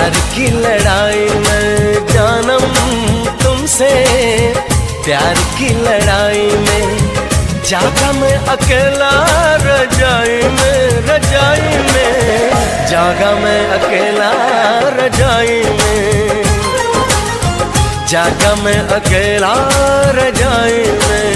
प्यार की लड़ाई में जानम तुमसे, प्यार की लड़ाई में जागा मैं अकेला रजाई में, रजाई में जागा मैं अकेला रजाई में, जागा मैं अकेला रजाई में।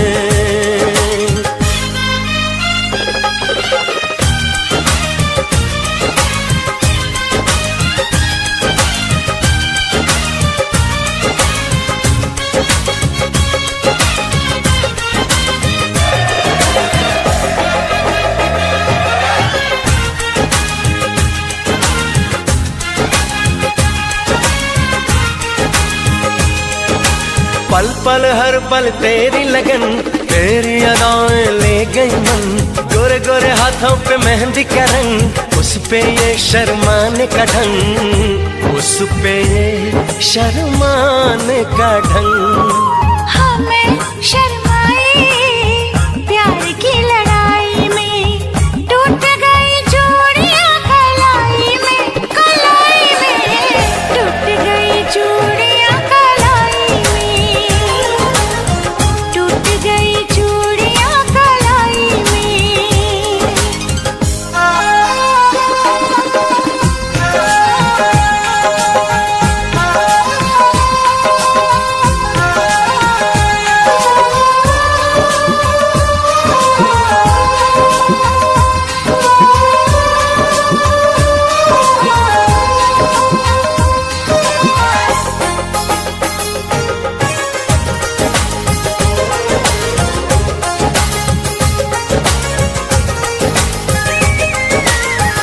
पल पल हर पल तेरी लगन, तेरी अदाएं ले गई मन, गोरे गोरे हाथों पे मेहंदी का रंग, उस पे ये शर्माने का ढंग, उस पे ये शर्माने का ढंग। हमें शर्माए प्यार की लड़ाई में, टूट गई जोड़ियां कलाई में, कलाई में टूट गई जोड़ियां कलाई में, टूट गई जोड़ियां कलाई में।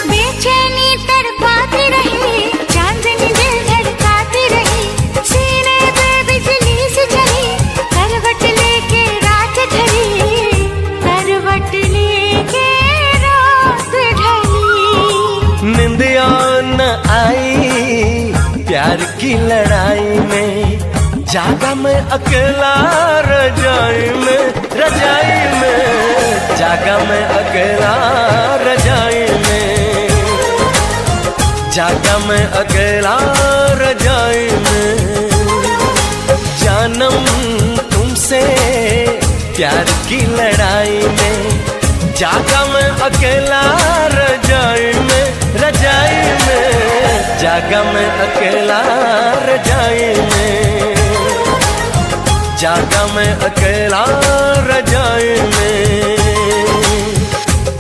बेचैनी तड़पाती रही, चांदनी दिल धड़काती रही, सीने पे बिजली सी जली, करवट लेके रात ढली, करवट लेके रात ढली। निंदिया न आई प्यार की लड़ाई में, जागा मैं अकेला रजाई में, रजाई में जागा मैं अकेला रजाई में, जागा मैं अकेला रजाई में। जानम तुमसे प्यार की लड़ाई में, जागा मैं अकेला रजाई में, रजाई में जागा मैं अकेला रजाई में, जागा मैं अकेला रजाई में।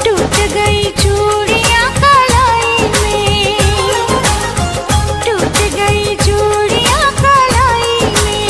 टूट गई चूड़ियां कलाई में, टूट गई चूड़ियां कलाई में।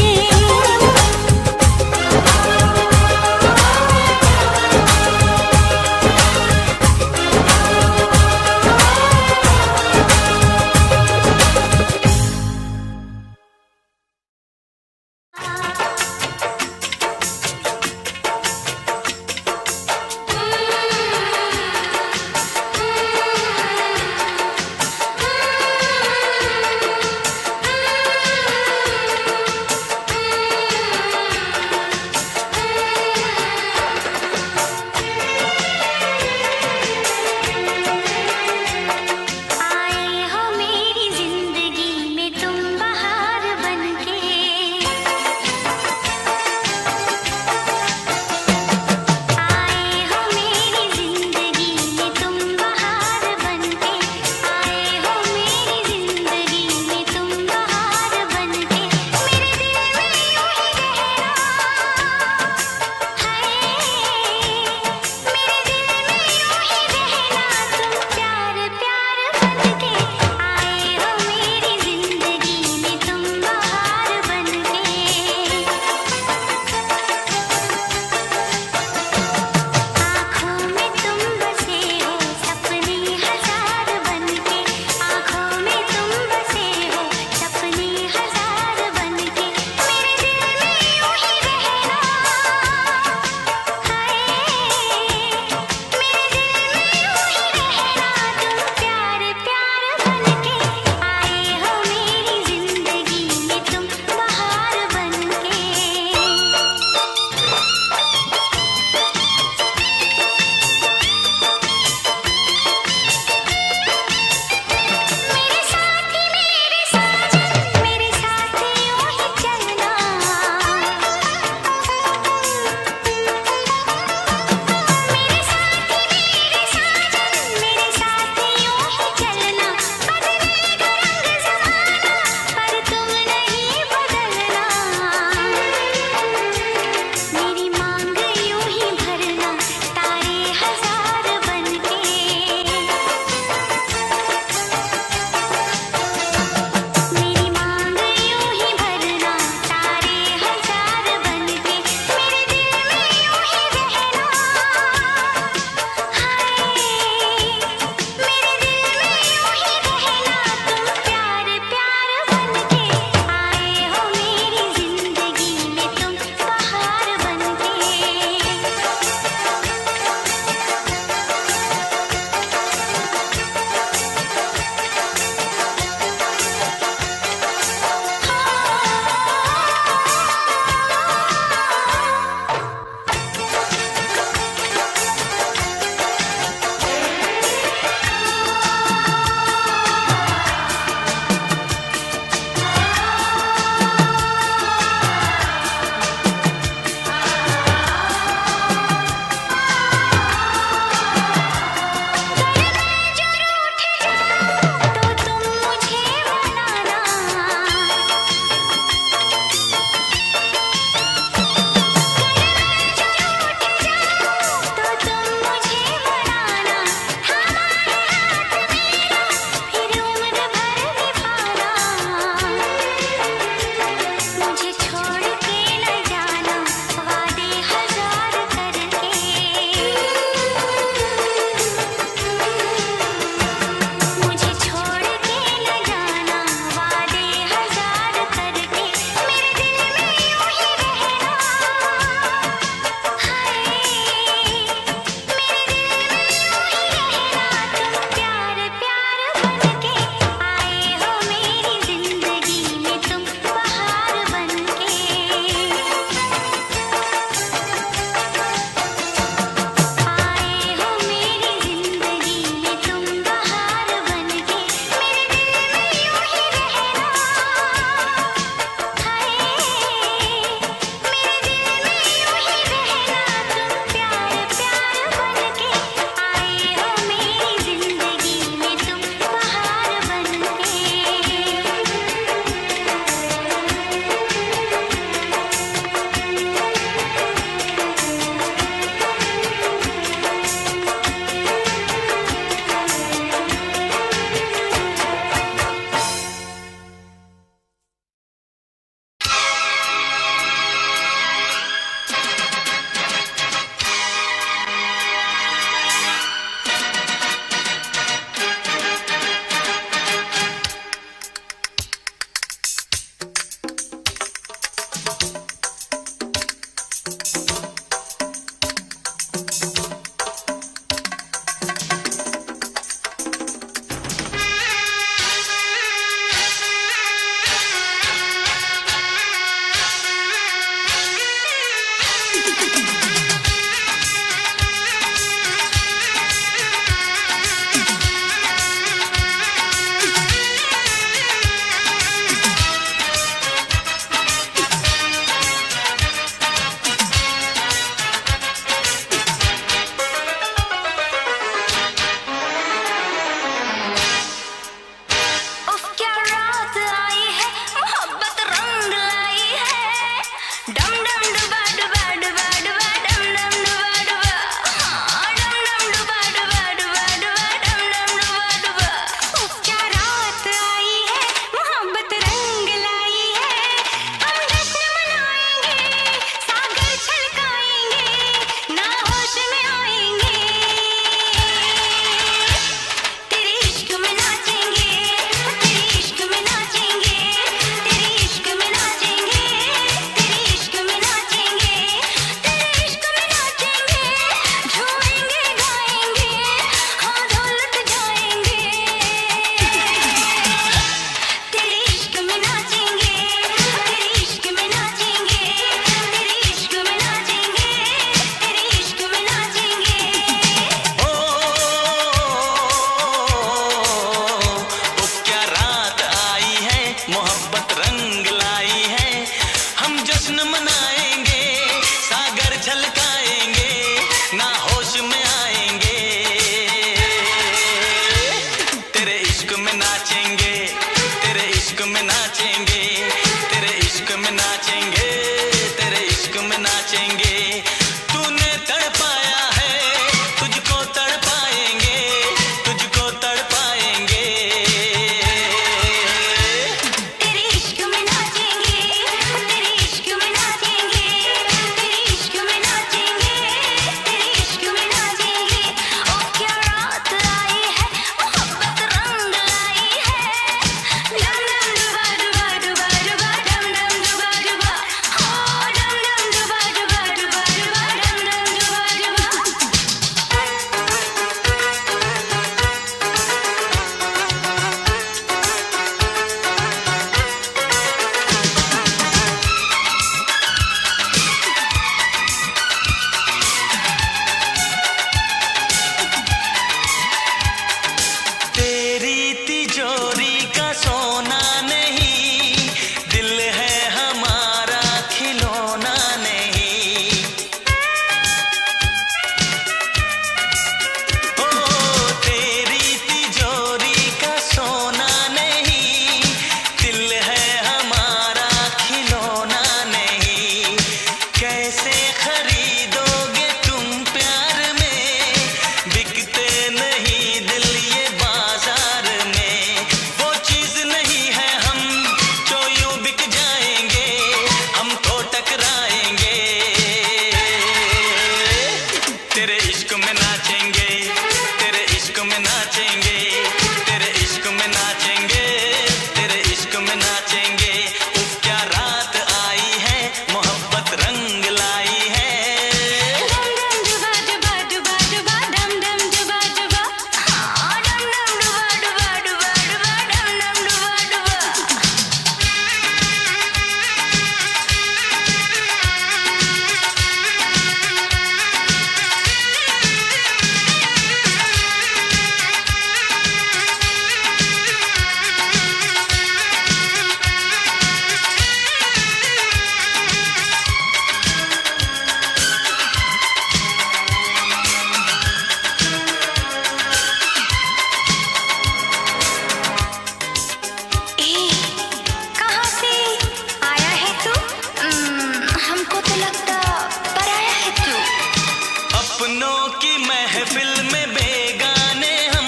महफिल में बेगाने हम,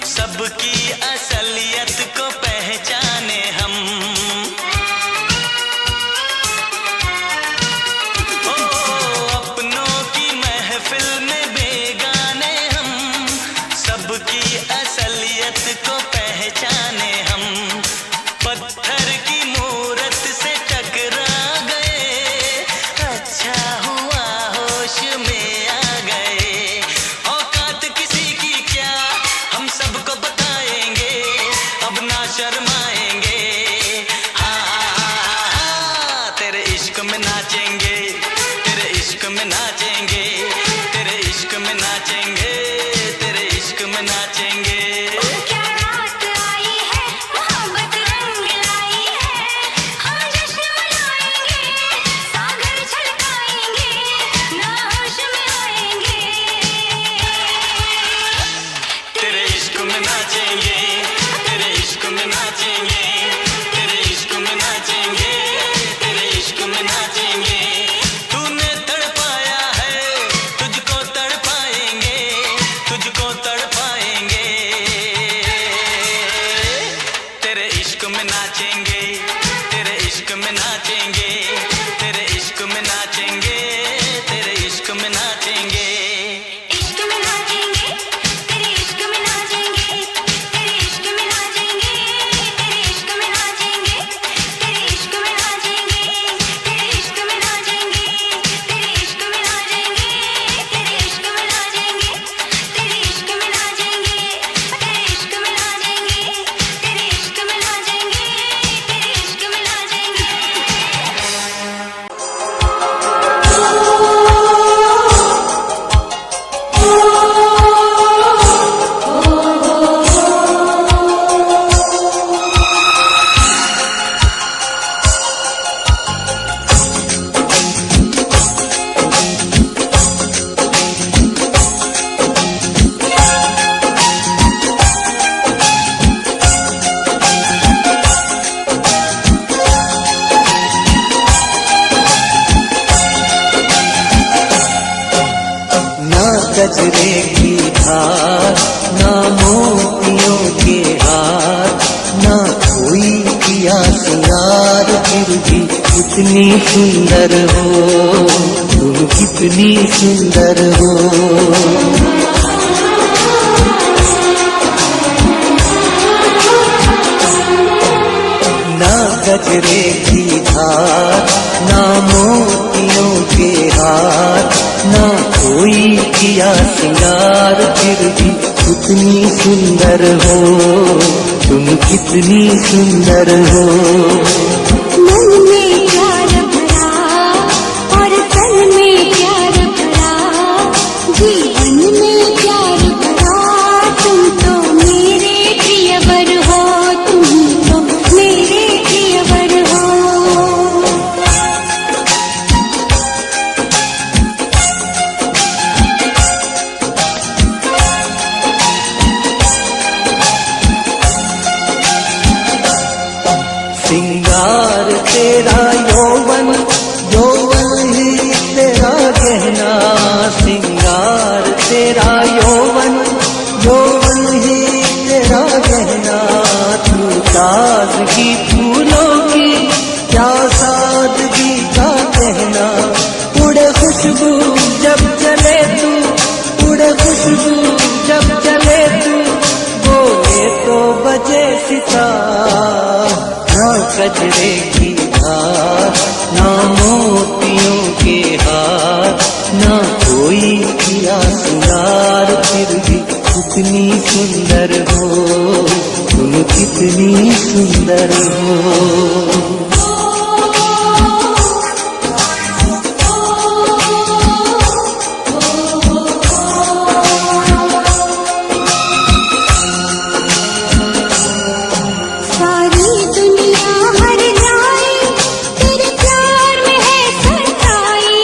सबकी असलियत को पहचाने हम। ओ अपनों की महफिल में बेगाने हम, सबकी असलियत को पहचाने हम। पत्थर की मूरत से टकरा गए, अच्छा हुआ होश में आ गए। औकात किसी की क्या हम सबको बताएंगे, अब ना शर्माएंगे। तेरे इश्क में नाचेंगे, तेरे इश्क में नाचेंगे, तेरे इश्क में नाचेंगे, तेरे इश्क में नाचेंगे। क्या रात आई है, मोहब्बत रंग लाई है, हम जश्न मनाएंगे, सागर छलकाएंगे, नाश में आएंगे। तेरे इश्क में नाचेंगे, तेरे इश्क में नाचेंगे, तेरे इश्क में नाचेंगे, तेरे इश्क में नाचेंगे। तूने तड़पाया है, तुझको तड़पाएंगे, तुझको तड़पाएंगे। तेरे इश्क में नाचेंगे, तेरे इश्क में नाचेंगे, तेरे इश्क में नाचेंगे, तेरे इश्क में नाचेंगे। इश्क में नाचेंगे, तेरे इश्क में नाचेंगे, तेरे इश्क में नाचेंगे, तेरे इश्क में नाचेंगे, तेरे इश्क में नाचेंगे, तेरे इश्क में नाचेंगे, तेरे इश्क में नाचेंगे, तेरे इश्क में नाचेंगे, तेरे इश्क में नाचेंगे, तेरे इश्क में नाचेंगे, तेरे इश्क में नाचेंगे, तेरे इश्क में नाचेंगे। ना गजरे की धार, ना मोतियों के हार, ना कोई किया सिंगार, फिर भी कितनी सुंदर हो तुम, कितनी सुंदर हो। ना गजरे की धार, ना मोतियों के हार, ना कोई किया सिंगार, फिर भी कितनी सुंदर हो तुम, कितनी सुंदर हो। मन में प्यार भरा और तन में प्यार भरा, जीवन में प्यार भरा। तुम तो मेरे प्रियवर हो, तुम तो मेरे प्रियवर हो। सिंगार तेरा यौवन, यौवन ही तेरा गहना। सिंगार तेरा यौवन, यौवन ही तेरा गहना। तू ताजगी फूलों की, क्या सादगी का कहना। उड़े खुशबू जब चले तू, उड़े खुशबू जब चले तू, बोले तो बजे सितार। ना गजरे की धार, ना मोतियों के हार, ना कोई किया सिंगार, फिर भी कितनी सुंदर हो तुम, कितनी सुंदर हो। सारी दुनिया हर जाए, तेरे प्यार में है सच्चाई।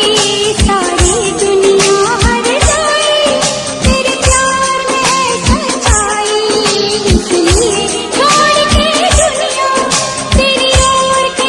सारी दुनिया हर जाए, तेरे प्यार में है सच्चाई। इसलिए छोड़ के दुनिया तेरी ओर के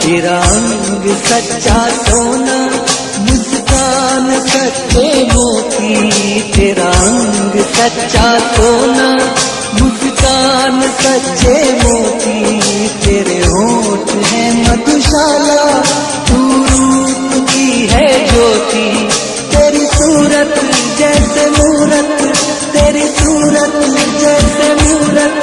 तेरा अंग सच्चा सोना, मुस्कान सच्चे मोती। तेरा अंग सच्चा सोना, मुस्कान सच्चे मोती। तेरे होठ है मधुशाला, तू रूप की है ज्योति। तेरी सूरत जैसे मूरत, तेरी सूरत जैसे मूरत,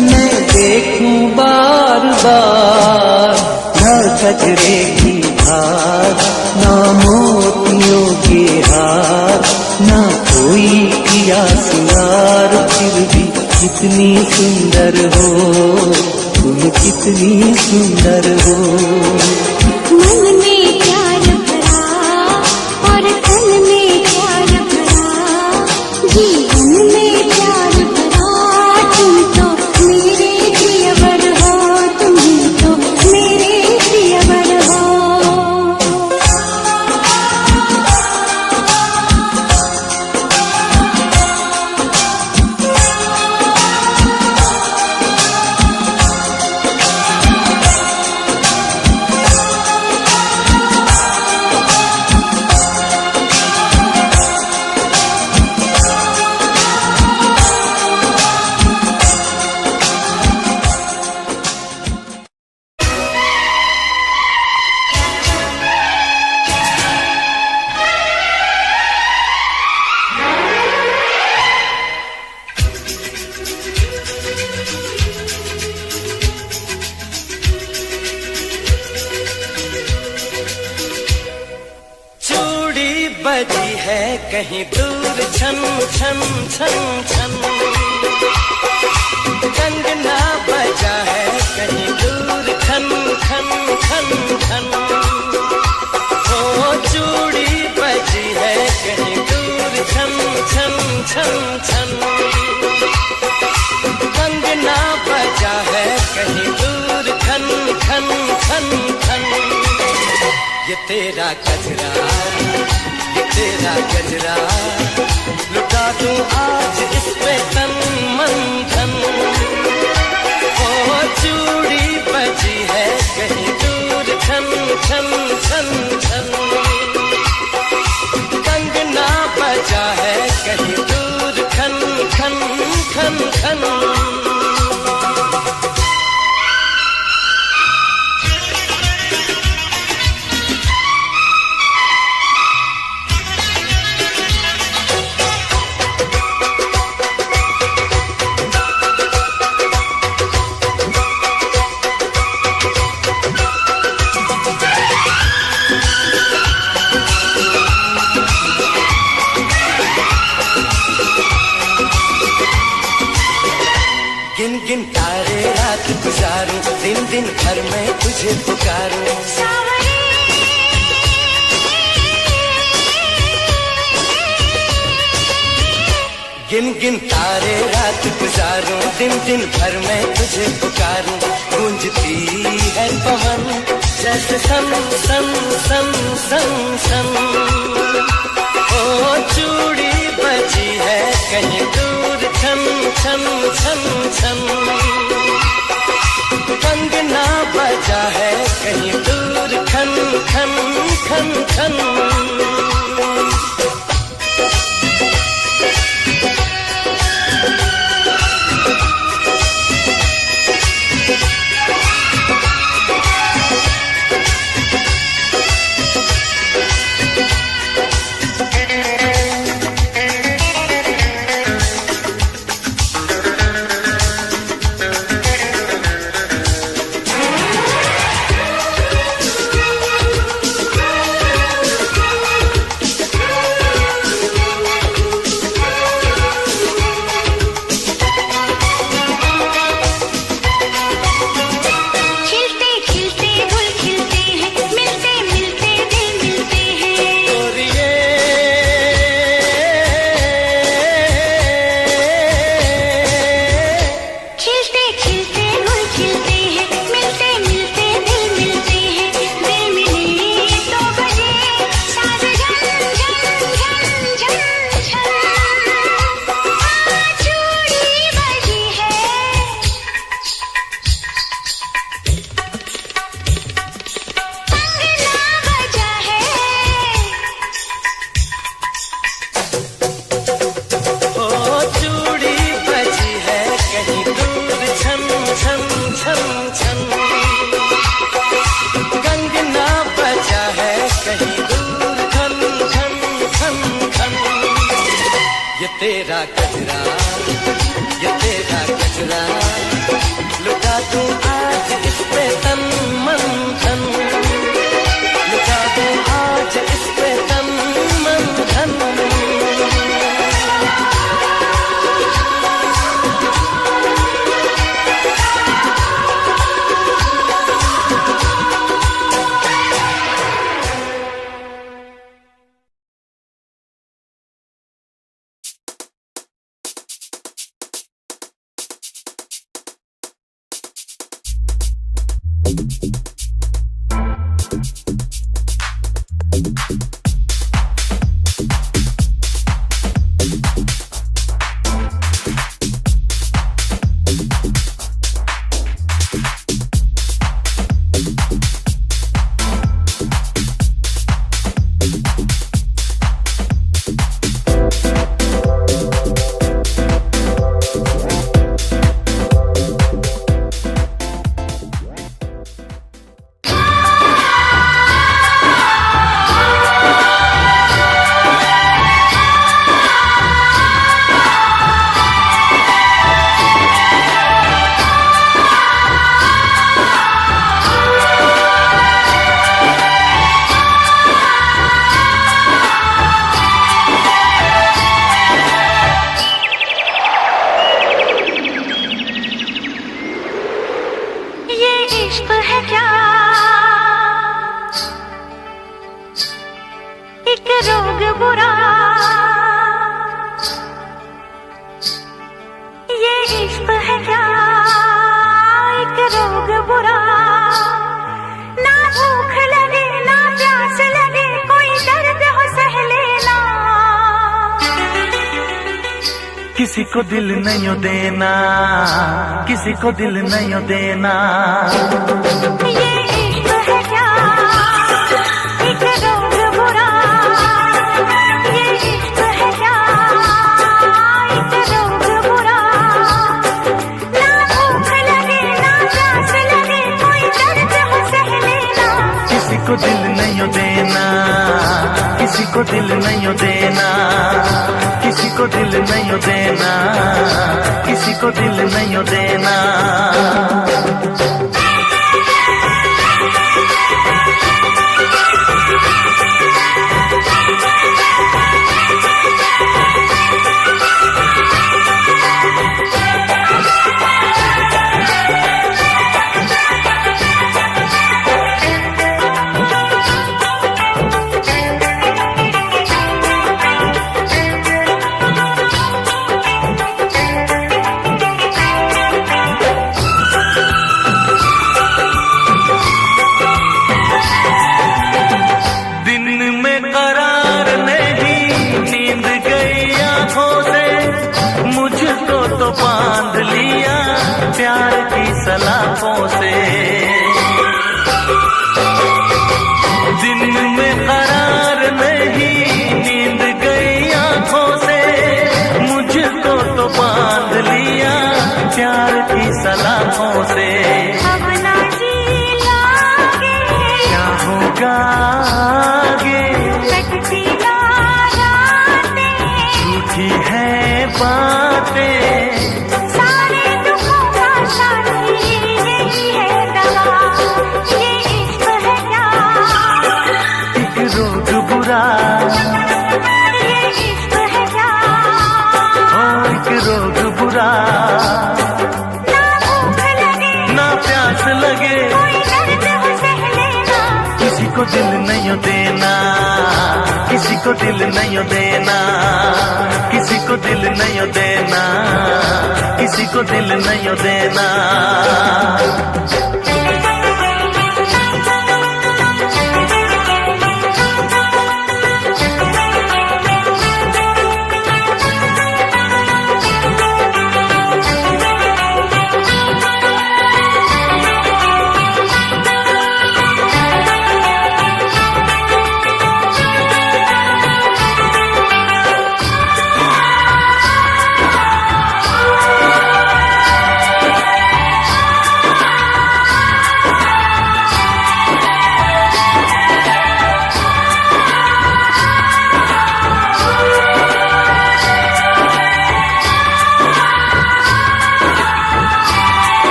मैं देखूं बार बार। न गजरे की धार, न मोतियों के हार, न कोई किया सिंगार, फिर भी कितनी सुंदर हो तुम, कितनी सुंदर हो। मन में प्यार भरा और तन में प्यार भरा, जीवन में प्यार भरा। तुम तो मेरे प्रियवर हो, तुम तो मेरे प्रियवर हो। बजी है कहीं दूर छन छन छन छन, कंगना बजा है कहीं दूर खन खन खन खन। ओ चूड़ी बजी है कहीं दूर छन छन छन छन, कंगना बजा है कहीं दूर खन खन खन खन। ये तेरा गजरा, ये तेरा गजरा, लुटा दूं आज इस पे तन मन धन। ओ चूड़ी बजी है कहीं दूर छन छन छन छन, कंगना बजा है कहीं दूर खन खन खन खन। गिन गिन तारे रात गुजारूं, दिन दिन भर मैं तुझे पुकारूं। गिन गिन तारे रात गुजारूं, दिन दिन भर मैं तुझे पुकारूं। गूंजती है पवन जैसे सन सन सन सन सन। ओ चूड़ी बजी है कहीं दूर छन छन छन छन, कंगना बजा है कहीं दूर खन खन खन खन। कचरा, ये तेरा कचरा, लुटा दूं आज इस पे तन मन धन, लुटा दूं आज इस पे तन मन धन। किसी को दिल नहीं देना, किसी को दिल नहीं देना। ये इश्क है क्या एक रोग बुरा, ये इश्क है क्या एक रोग बुरा, ना भूख लगे ना प्यास लगे कोई दर्द हो सह लेना। किसी को दिल नहीं देना, किसी को दिल नहीं देना, किसी को दिल नहीं देना, किसी को दिल नहीं देना। बांध लिया प्यार की सलाखों से, दिन में करार नहीं नींद गई आंखों से, मुझको तो बांध लिया प्यार की सलाखों से। अब ना जी लागे क्या होगा आगे, कटती ना रातें, झूठी है बातें, रोग बुरा, ना प्यास लगे किसी को दिल नहीं देना, किसी को दिल नहीं देना, किसी को दिल नहीं देना, किसी को दिल नहीं देना।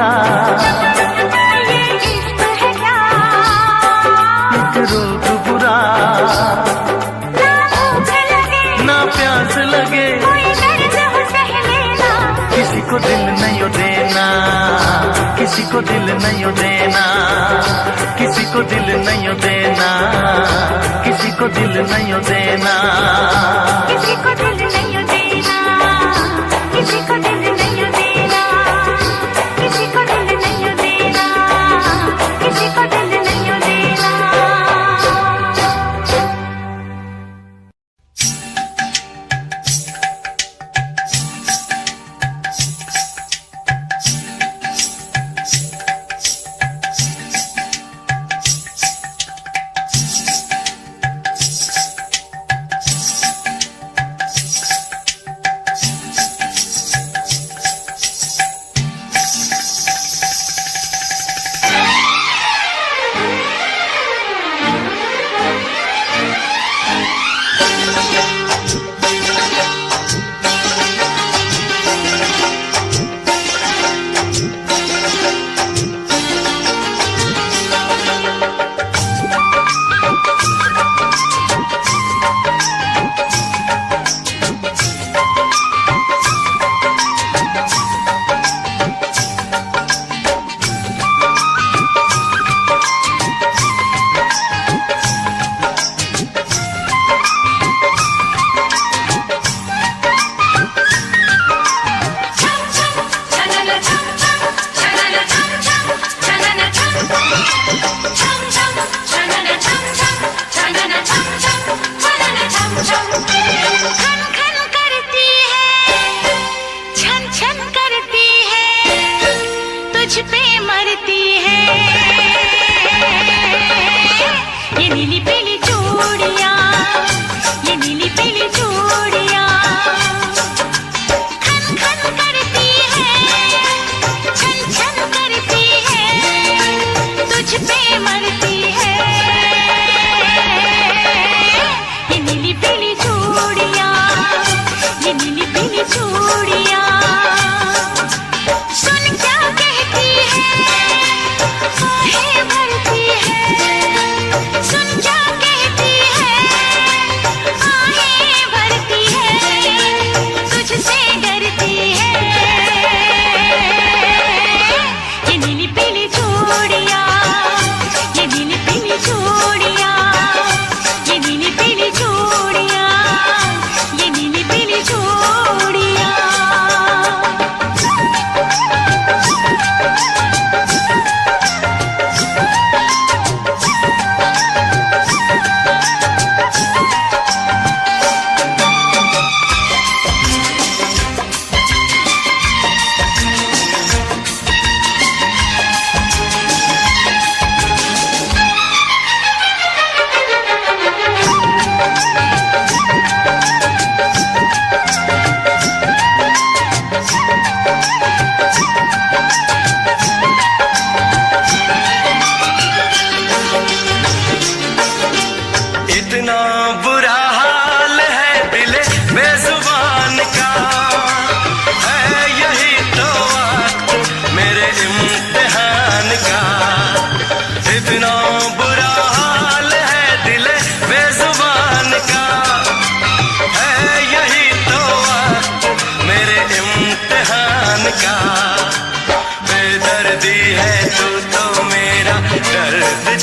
बुरा, ये इश्क है क्या? एक रोग बुरा, ना भूख लगे ना प्यास लगे, कोई दर्द हो सह लेना, किसी को दिल नहीं देना, किसी को दिल नहीं देना, किसी को दिल नहीं देना, किसी को दिल नहीं देना, किसी को दिल नहीं देना, किसी को दिल नहीं देना, किसी को दिल नहीं देना, किसी को दिल नहीं देना।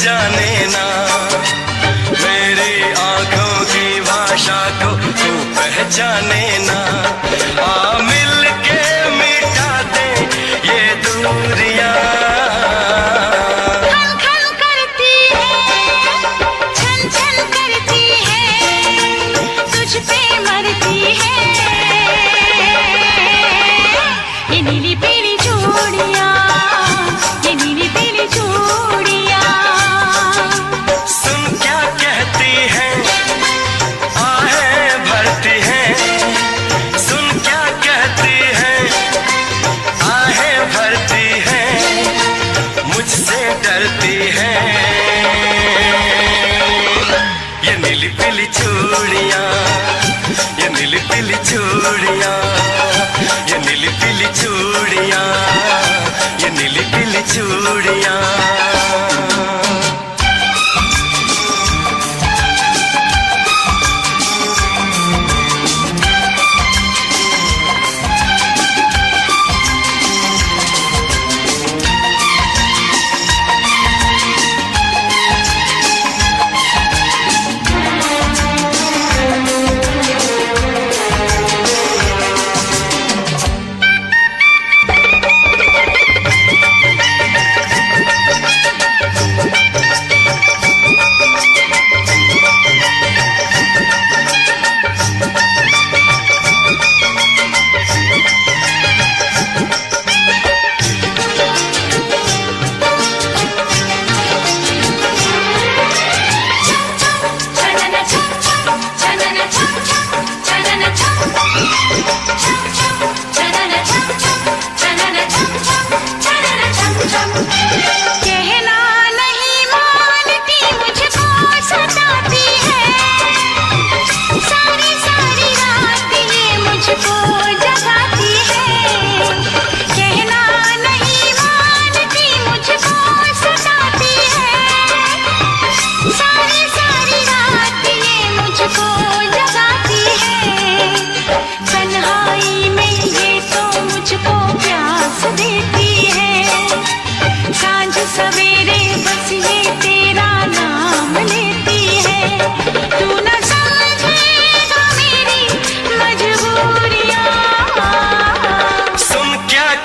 जाने ना, मेरी आंखों की भाषा को तू पहचाने ना। आ मिल के मिटा दे ये दूरियां, खन खन करती है, छन छन करती है, तुझ पे मरती है ये नीली पीली चूड़ियां, ये नीली पीली चूड़ियां। सुन क्या कहती है, आहें भरती है, सुन क्या कहती है, आहें भरती है, मुझसे डरती है ये नीली पीली चूड़ियां, ये नीली पीली चूड़ियां, ये नीली पीली चूड़ियां, ये नीली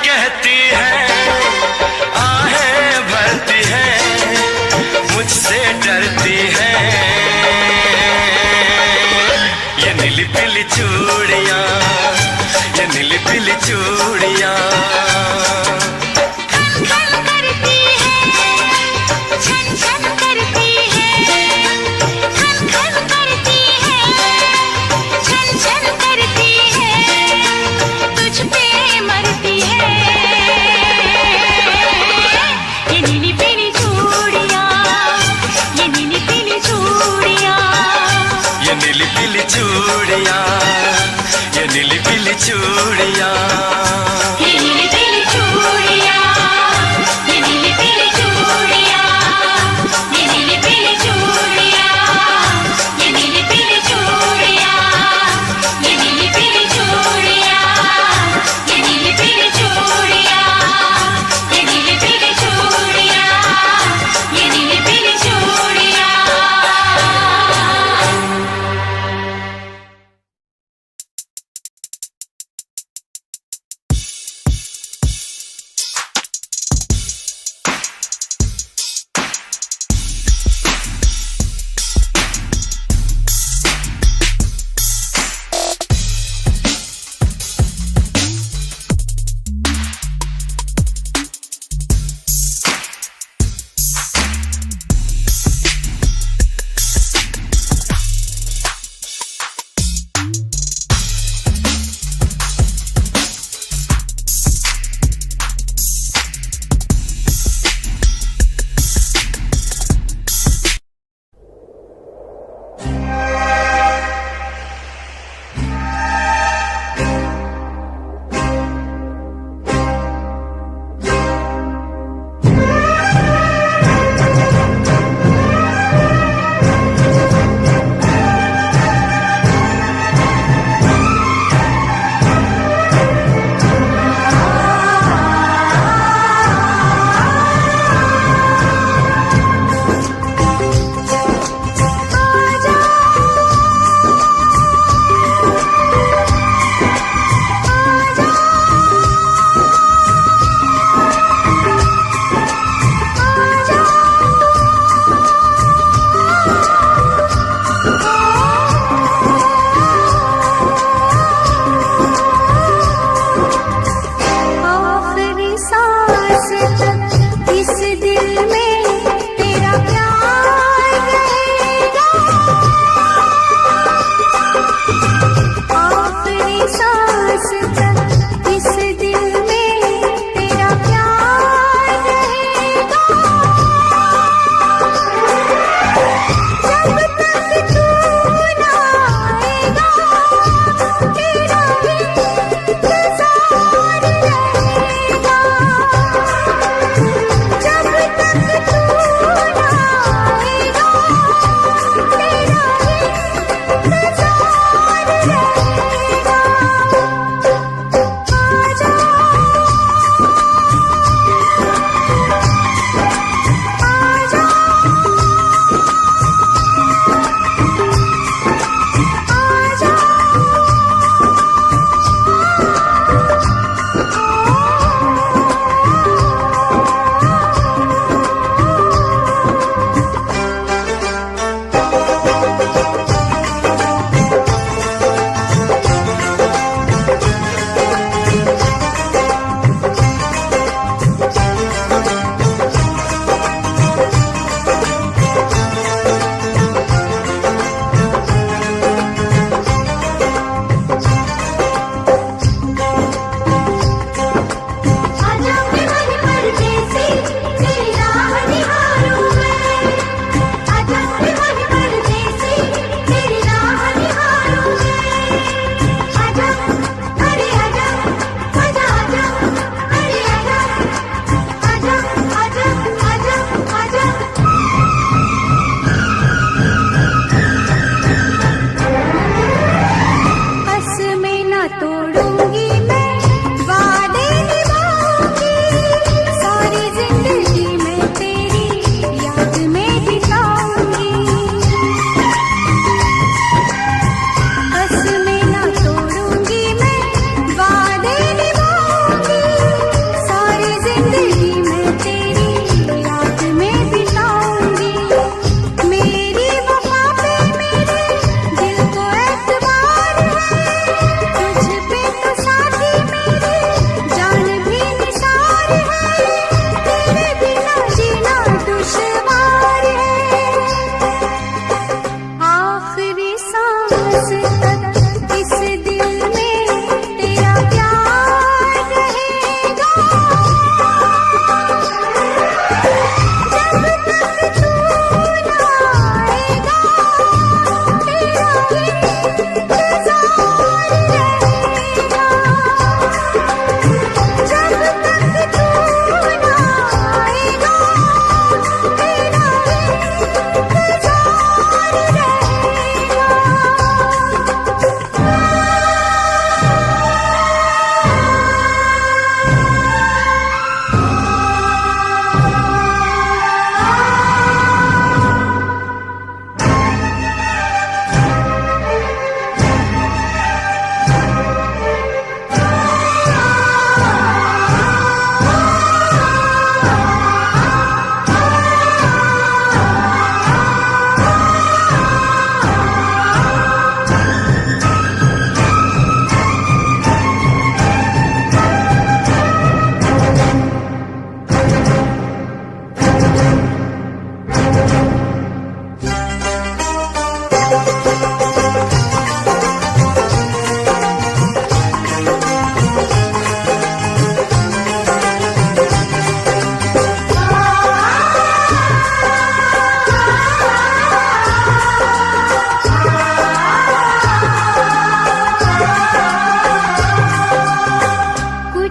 कहती है, आहें भरती है, मुझसे डरती है। ये नीली पीली चूड़ियां, ये नीली पीली चूड़ियां चूड़ियां, ये नीली पीली चूड़ियां।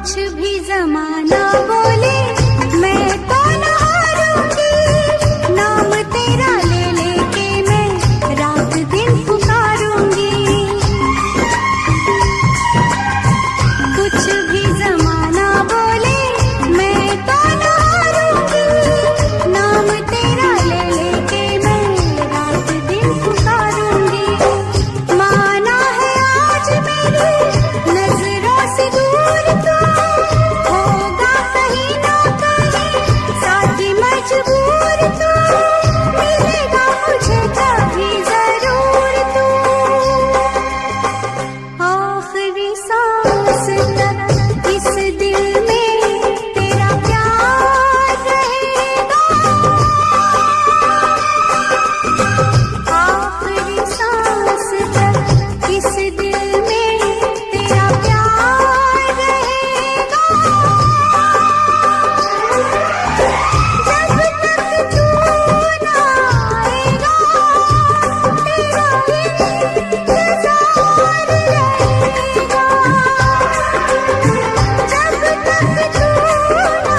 कुछ भी जमाना बोले मैं तो न हारूंगी, नाम तेरा ले लेके मैं रात दिन पुकारूंगी। कुछ भी जमाना बोले मैं तो न हारूंगी, नाम तेरा ले लेके मैं रात दिन पुकारूंगी। माना है आज मेरी नजरों से दूर तो होगा कहीं ना कहीं साथी मजबूर तो मिलेगा मुझे कभी जरूर तू। आखिरी सांस तक इस दिल में तेरा प्यार रहेगा, आखिरी सांस तक इस दिल में तेरा प्यार रहेगा। जब तक तू ना आएगा तेरा इंतजार रहेगा, जब तक तू ना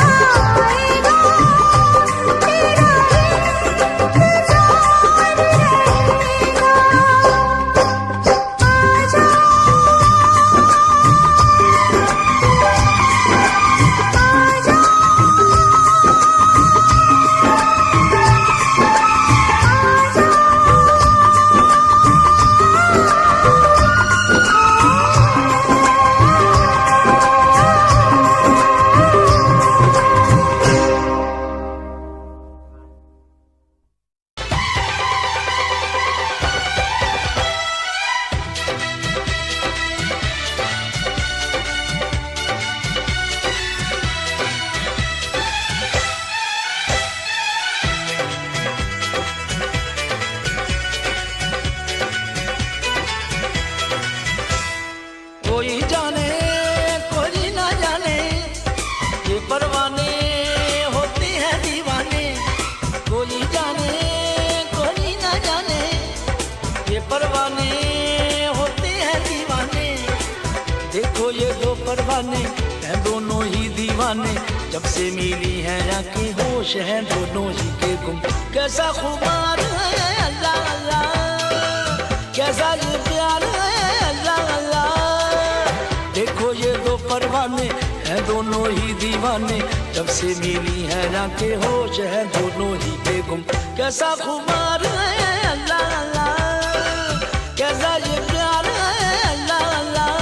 आएगा तेरा इंतजार रहेगा। आजा आजा कोई जाने कोई ना जाने ये परवाने होते हैं दीवाने। कोई जाने कोई ना जाने ये परवाने होते हैं दीवाने। देखो ये दो परवाने हैं दोनों ही दीवाने, जब से मिली है आंखें होश हैं दोनों ही के गुम। कैसा खुमार है अल्लाह अल्लाह, कैसा ये प्यार है अल्लाह अल्लाह। देखो ये दो परवाने हैं दोनों ही दीवाने, जब से मिली है आंखें होश है दोनों ही के गुम। कैसा खुमार है अल्लाह अल्लाह, कैसा ये प्यार है अल्लाह अल्लाह।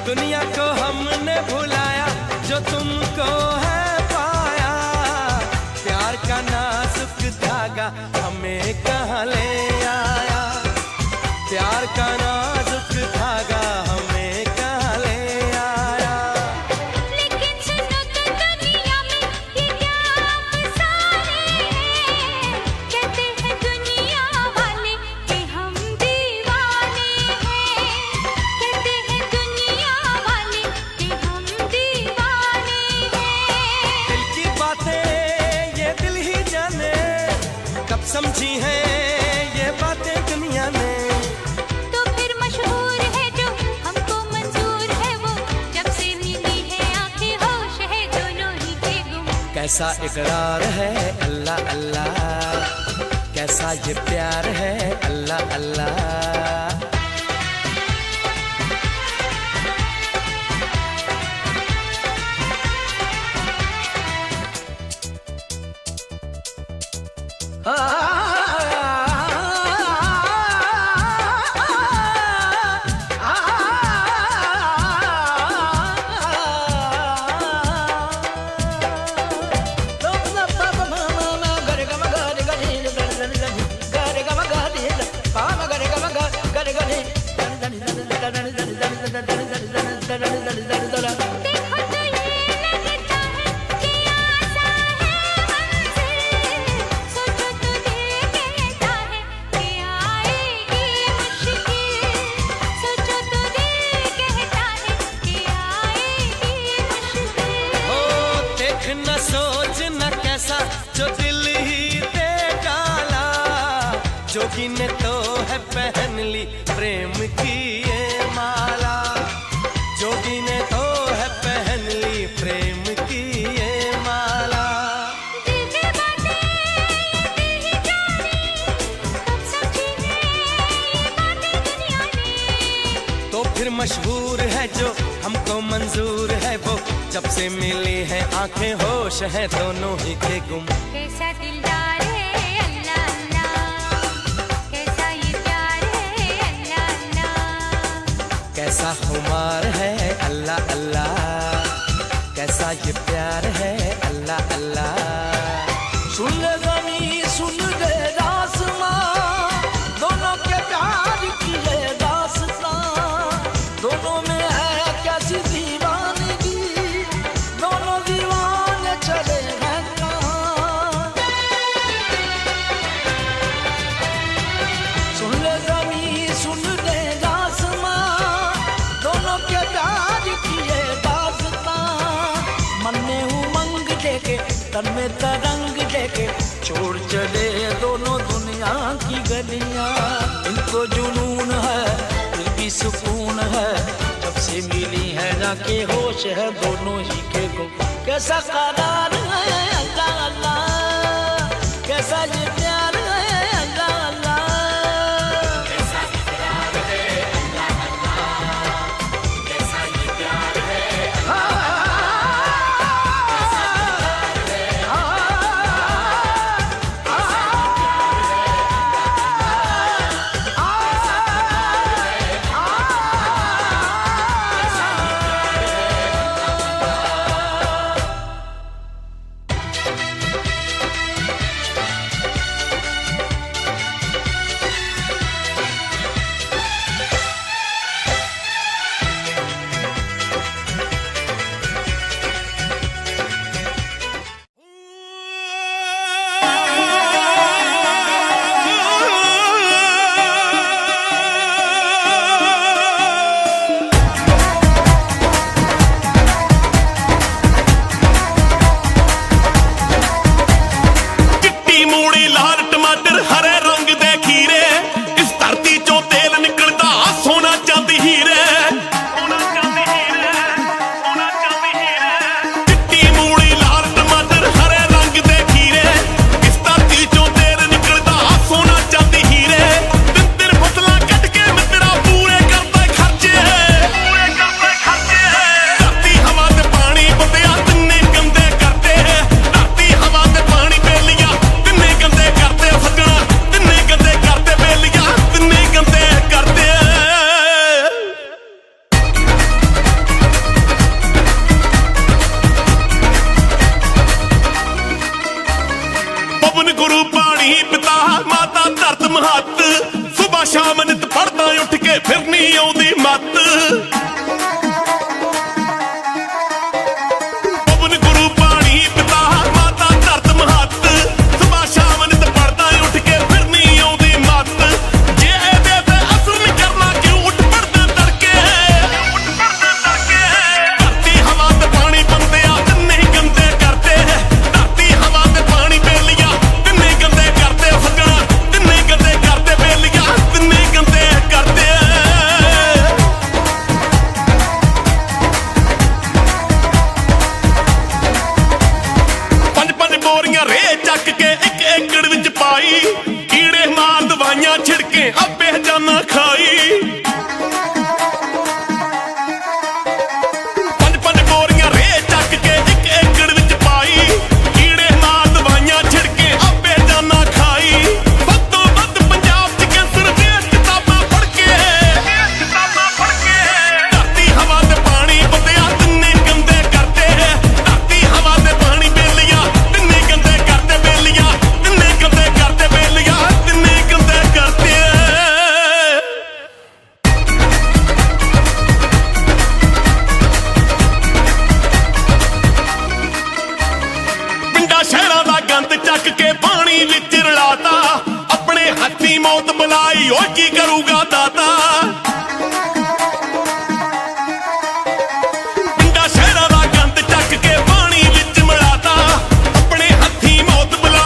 दुनिया को हमने भुलाया जो तुमको है पाया, प्यार का नाजुक धागा हमें कहाँ ले आया, प्यार का नाजुक धागा हमें कहाँ ले आया। लेकिन सुनो तो दुनिया में ये क्या अफसाने हैं, कहते हैं दुनिया वाले कि हम दीवाने हैं, कहते हैं दुनिया वाले कि हम दीवाने हैं। दिल की बातें ये दिल ही जाने, कब समझी है ये बातें दुनिया ने। तो फिर मशहूर है जो हमको मंजूर है वो, जब से मिली है आंखें होश है दोनों ही के गुम। कैसा इकरार है अल्लाह अल्लाह, कैसा ये प्यार है अल्लाह अल्लाह। गरे जो दिल ही दे डाला, जोगी ने तो है पहन ली प्रेम की ये माला, जोगी ने तो है पहन ली प्रेम की ये माला। दिल में बातें दिल ही जाने, कब समझेंगे ये बातें दुनिया ने। तो फिर मशहूर है जो हमको मंजूर है वो, जब से मिली है आंखें होश है दोनों ही के गुम। कैसा दिलदार है अल्लाह अल्लाह, कैसा ये प्यार है अल्लाह अल्लाह, कैसा खुमार है अल्लाह अल्लाह, कैसा ये प्यार है अल्लाह अल्लाह। सुन ले ज़मीं सुन ले आसमां, दोनों के प्यार की ये दास्तां, दोनों में है कैसी दीवानगी, दोनों दीवाने चले हैं कहाँ। सुन ले ज़मीं सुन ले आसमां, दोनों के प्यार की ये दास्तां, मन में उमंग देके तन में तरंग देके छोड़ चले दोनों दुनिया की गलियां। इनको जुनून है फिर भी सुकून है, जब से मिली है जाके होश है दोनों ही के को। कैसा करार है अल्लाह अल्लाह, कैसा ये प्यार है अल्लाह अल्लाह। शाम नित पढ़दा उठ के फिर नहीं आउंदी मत। पवन गुरु पानी पिता माता धरत महत, सुबह शाम नित पढ़दा उठ के फिर नहीं आउंदी मत। जे एदे ते असर नहीं करना क्यों उठ पड़दे तड़के, धरती हवा ते पानी बंदे आ तिन्ने गंदे करते, धरती हवा ते पानी बेलिया तिन्ने गंदे करते, सजना तिन्ने गंदे करते, बेलिया तिन्ने गंदे करते। पंज पंज बोरियां रे चक के एक एकड़ विच पाई, कीड़े मार दवाइयां छिड़के आपे जाना खाई। पंज पंज बोरियां रे चक के एक एकड़ विच पाई, कीड़े मार दवाइयां छिड़के आपे जाना खाई। ਵੱਧ ਤੋਂ ਵੱਧ ਪੰਜਾਬ 'ਚ ਕੈਂਸਰ ਦੀਆਂ ਕਿਤਾਬਾਂ ਪੜ੍ਹ ਕੇ, ਧਰਤੀ ਹਵਾ ਤੇ ਪਾਣੀ ਬੰਦਿਆ ਤਿੰਨੇ ਗੰਦੇ ਕਰਦੇ, ਧਰਤੀ ਹਵਾ ਤੇ ਪਾਣੀ ਬੇਲੀਆਂ ਤਿੰਨੇ ਗੰਦੇ ਕਰਦੇ, ਬੇਲੀਆਂ ਤਿੰਨੇ ਗੰਦੇ ਕਰਦੇ, ਬੇਲੀਆਂ ਤਿੰਨੇ ਗੰਦੇ ਕਰਦੇ। ਪਿੰਡਾਂ ਸ਼ਹਿਰਾਂ ਦਾ ਗੰਦ ਚੱਕ ਕੇ ਪਾਣੀ ਵਿੱਚ ਰਲਾਤਾ, ਆਪਣੇ ਹੱਥੀਂ ਮੌਤ ਬੁਲਾਈ ਓ ਕੀ ਕਰੂਗਾ ਦਾਤਾ। ਪਿੰਡਾਂ ਸ਼ਹਿਰਾਂ ਦਾ ਗੰਦ ਚੱਕ ਕੇ ਪਾਣੀ ਵਿੱਚ ਮਿਲਾਤਾ, ਆਪਣੇ ਹੱਥੀਂ ਮੌਤ ਬੁਲਾਈ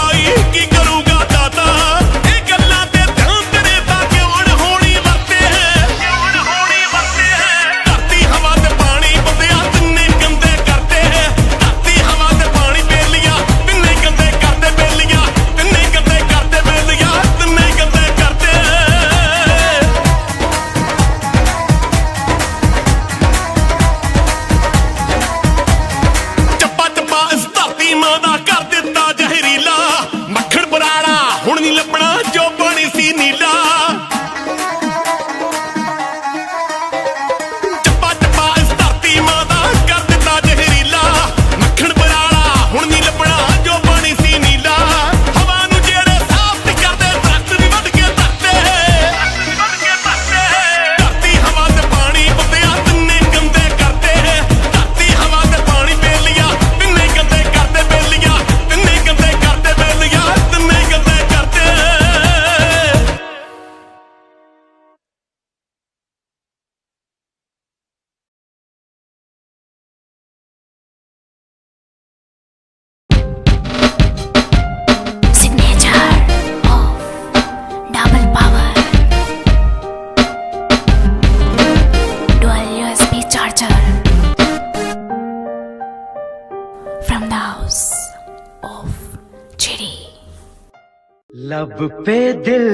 लब पे दिल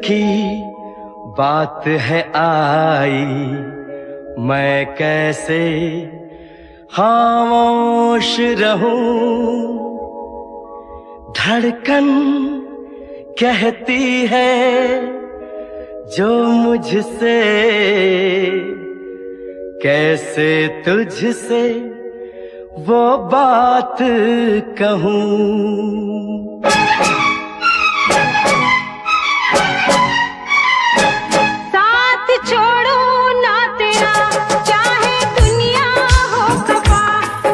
की बात है आई, मैं कैसे खामोश रहूं। धड़कन कहती है जो मुझसे, कैसे तुझसे वो बात कहूं। साथ छोड़ो ना तेरा चाहे दुनिया हो खफा,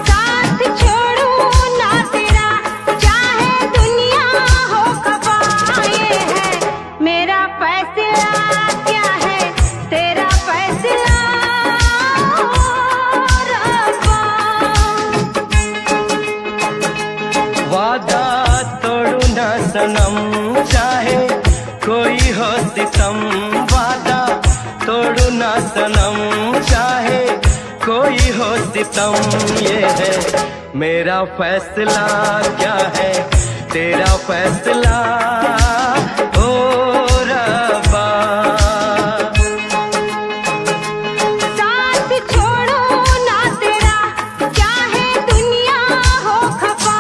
साथ छोड़ो ना तेरा चाहे दुनिया हो खफा। ये है मेरा फैसला, क्या है तेरा फैसला रब्बा। वादा तोड़ू ना सनम चाहे कोई हो सितम, वादा तोड़ू ना सनम चाहे कोई हो सितम। ये है मेरा फैसला, क्या है तेरा फैसला ओ रब्बा। साथ छोड़ो ना तेरा चाहे दुनिया हो खफा।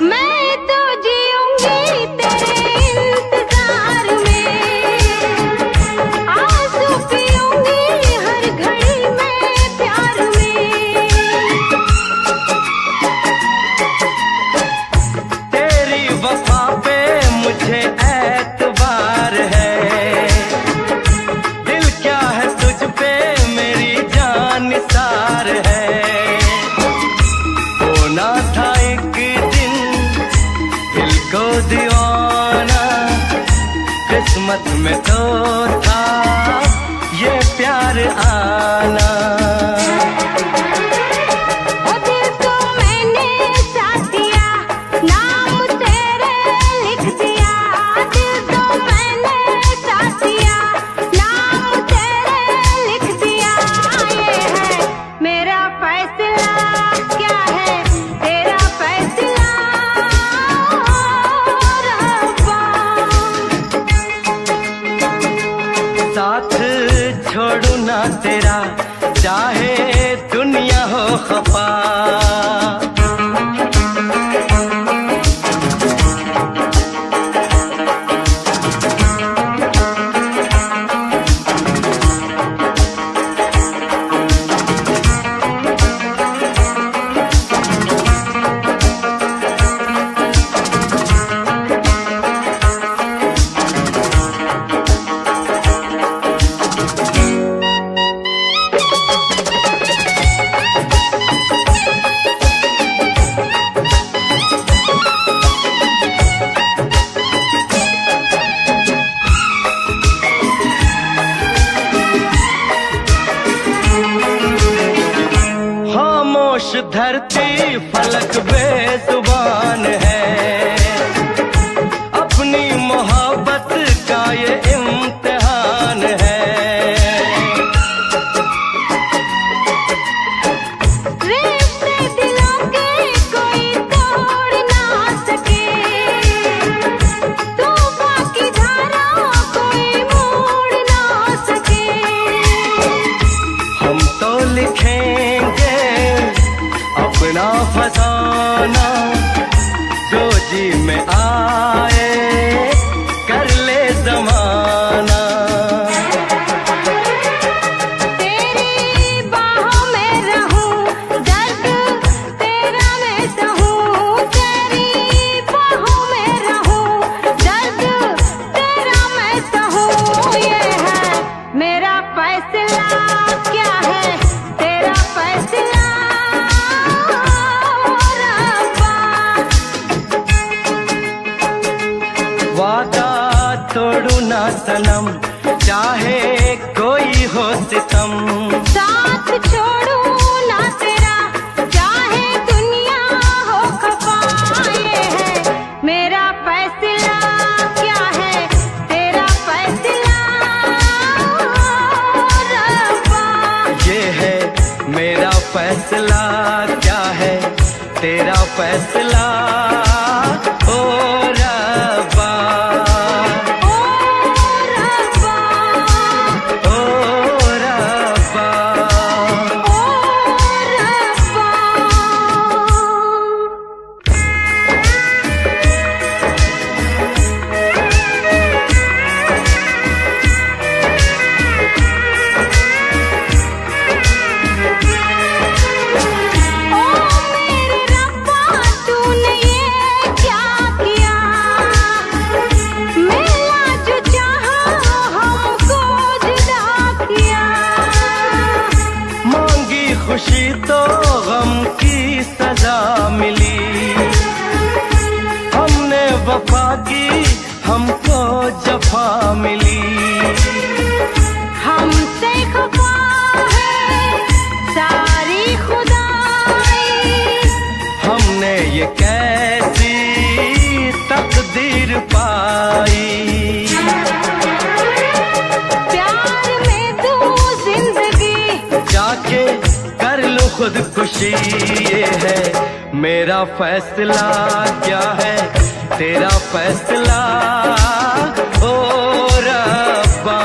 मैं तो जीऊंगी तेरे इंतजार में, आंसू पीऊंगी हर घड़ी में प्यार में। तेरी वफा पे मुझे एतबार है, दिल क्या है तुझ पे मेरी जान निसार है। होना था एक दिन दिल को दीवाना, किस्मत में तो था ये प्यार आना। ओ दिल को मैंने साथ दिया, नाम तेरे लिख दिया। दिल को मैंने साथ दिया, नाम तेरे लिख दिया। ये है मेरा फैसला, क्या है तेरा फैसला रब्बा। साथ छोड़ू ना तेरा चाहे दुनिया हो खफा। खामोश धरती फलक बेजुबान है, अपनी मोहब्बत का ये इम्तिहान है। रिश्ते दिलों के कोई तोड़ ना सके, तूफान की धारा कोई मोड़ ना सके। हम तो लिखेंगे अपना फसाना, जो जी में आए कर ले जमाना। सनम, चाहे कोई हो सितम। साथ छोड़ू ना तेरा, चाहे दुनिया हो खफा। ये है मेरा फैसला, क्या है तेरा फैसला रब्बा। ये है मेरा फैसला, क्या है तेरा फैसला ओ रब्बा। ओ रब्बा, ओ रब्बा, ओ रब्बा। ओ मेरे रब्बा, तूने ये क्या किया। मिलना जो चाहा हमको जुदा किया। मांगी खुशी तो गम की सजा मिली। हमने वफा की, हमको जफा मिली। हमसे खफा है सारी खुदाई। हमने ये कैसी तकदीर पाई। प्यार में तू जिंदगी, जाके कर लो खुदकुशी। ये है मेरा फैसला, क्या है तेरा फैसला ओ रब्बा।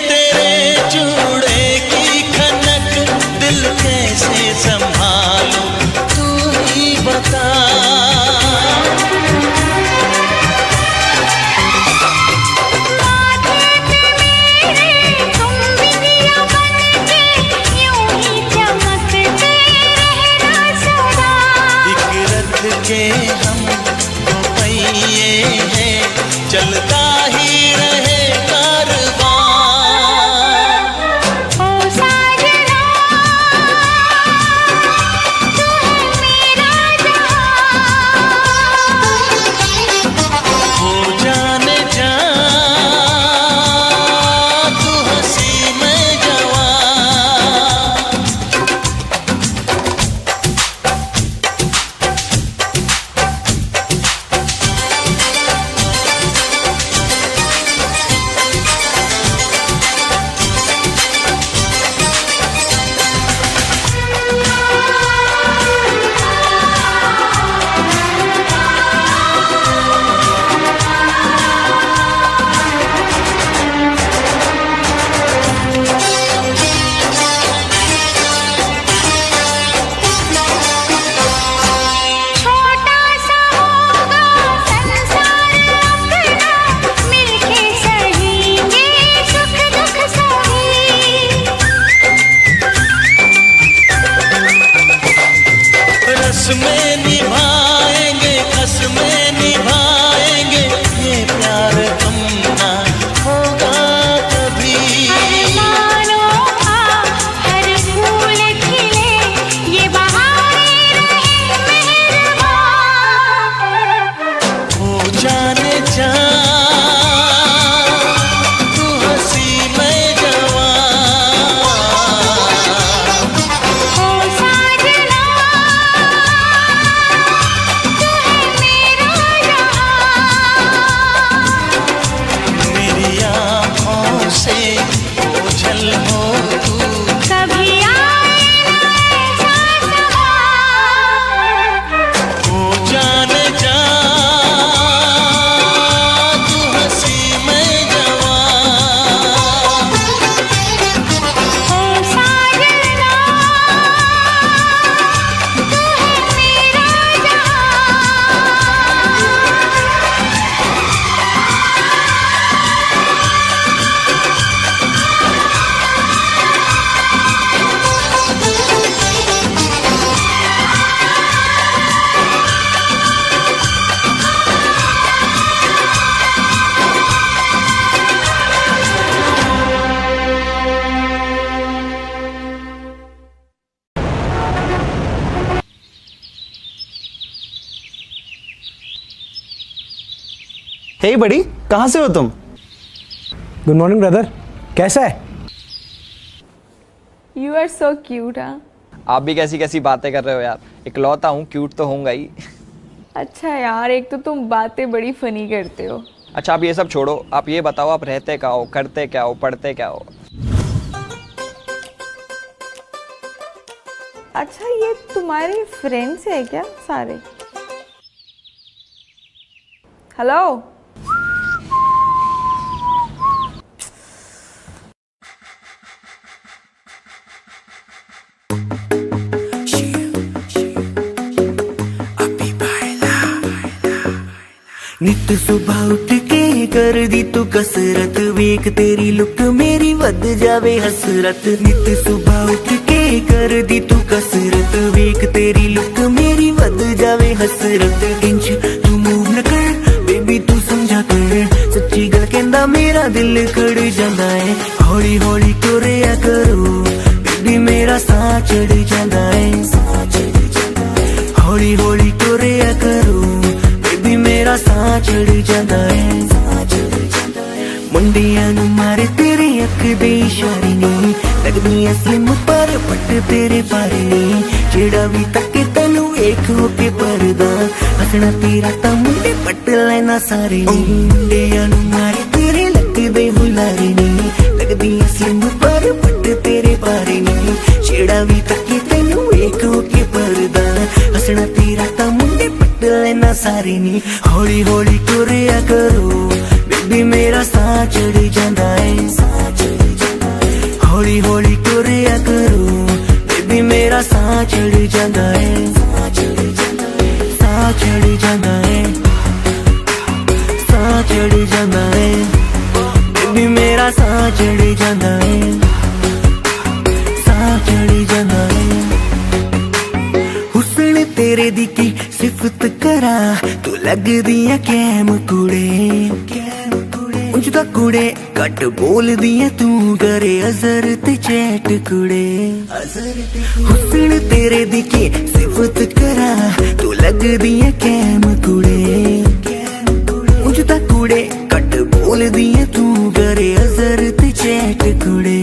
तेरे चूड़े की खनक दिल कैसे संभालूं तू ही बता। के हम दो पहिए हैं चलता ही रहे कारवां। ओ साजना तू है मेरा जहां। हो जाने जा तू हंसी मैं जवां। छोटा सा होगा संसार अपना मिलके सहेंगे सुख दुख सही। रस्में निभाएंगे कसमें निभाएंगे ये प्यार कम ना होगा कभी। अरमानों का हर फूल खिले ये बहारें रहे मेहरबान। हो जाने जा तू हंसी मैं जवां। ओ साजना तू है मेरा जहां। मेरी आँखों से ओझल हो तू कभी आए ना ऐसा समा। हो जाने जा तू हंसी मैं जवां। ओ साजना तू है मेरा जहां। हे बड़ी, कहाँ से हो तुम? गुड मॉर्निंग ब्रदर, कैसा है? You are so cute. हाँ आप भी कैसी कैसी बातें कर रहे हो यार, इकलौता हूँ, क्यूट तो होऊंगा ही। अच्छा यार, एक तो तुम बातें बड़ी फनी करते हो। अच्छा आप ये सब छोड़ो, आप ये बताओ आप रहते क्या हो, करते क्या हो, पढ़ते क्या हो? अच्छा ये तुम्हारे फ्रेंड्स है क्या सारे? हेलो नित सुबह उठ के कर दी तू कसरत, वेख तेरी लुक मेरी वध जावे हसरत। नित सुबह उठ के कर दी तू कसरत, वेख तेरी लुक मेरी वध जावे हसरत। इंच तू मूव न कर बेबी तू समझा कर, सच्ची गल कहंदा मेरा दिल खड़ जांदा है। हौली हौली टुरिया करो बेबी मेरा साह चढ़ जांदा है। हौली हौली टुरिया करो बेबी मेरा साह चढ़ जांदा है। मुंडियां नूं मारे तेरे अख दे इशारे नी, लगदियां स्लिम पर पट तेरे पारे नी। जेड़ा भी तके तैनू वेख हो के परदा, हसना तेरा तां मुंडे पट लेना सारे नी। मुंडियां नूं मारे तेरे लगदे हुलारे नी, लगदियां स्लिम पर पट तेरे पारे नी। जेड़ा भी तके तैनू वेख हो के परदा, हसना तेरा तां मुंडे पट लेना सारे नी। हौली हौली टुरिया करो बेबी मेरा साह चढ़ जांदा है। चढ़ जांदा है, साह चढ़ जांदा है, साह चढ़ जांदा है, साह चढ़ जांदा है, बेबी मेरा साह चढ़ जांदा है, साह चढ़ जांदा है। हुस्न तेरे दी की सिफत करा, तू लगदी है कैम कुड़े, ਉਂਝ ਤਾਂ ਕੁੜੇ ਘੱਟ ਬੋਲਦੀ ਐ ਤੂੰ ਕਰੇ ਅਜ਼ਰ ਤੇ ਚੈਟ ਕੁੜੇ, ਹੁਸਨ ਤੇਰੇ ਦੀ ਕੀ ਸਿਫਤ ਕਰਾਂ, ਤੂੰ ਲੱਗਦੀ ਐ ਕੈਮ ਕੁੜੇ, ਉਂਝ ਤਾਂ ਕੁੜੇ ਘੱਟ ਬੋਲਦੀ ਐ ਤੂੰ ਕਰੇ ਅਜ਼ਰ ਤੇ ਚੈਟ ਕੁੜੇ,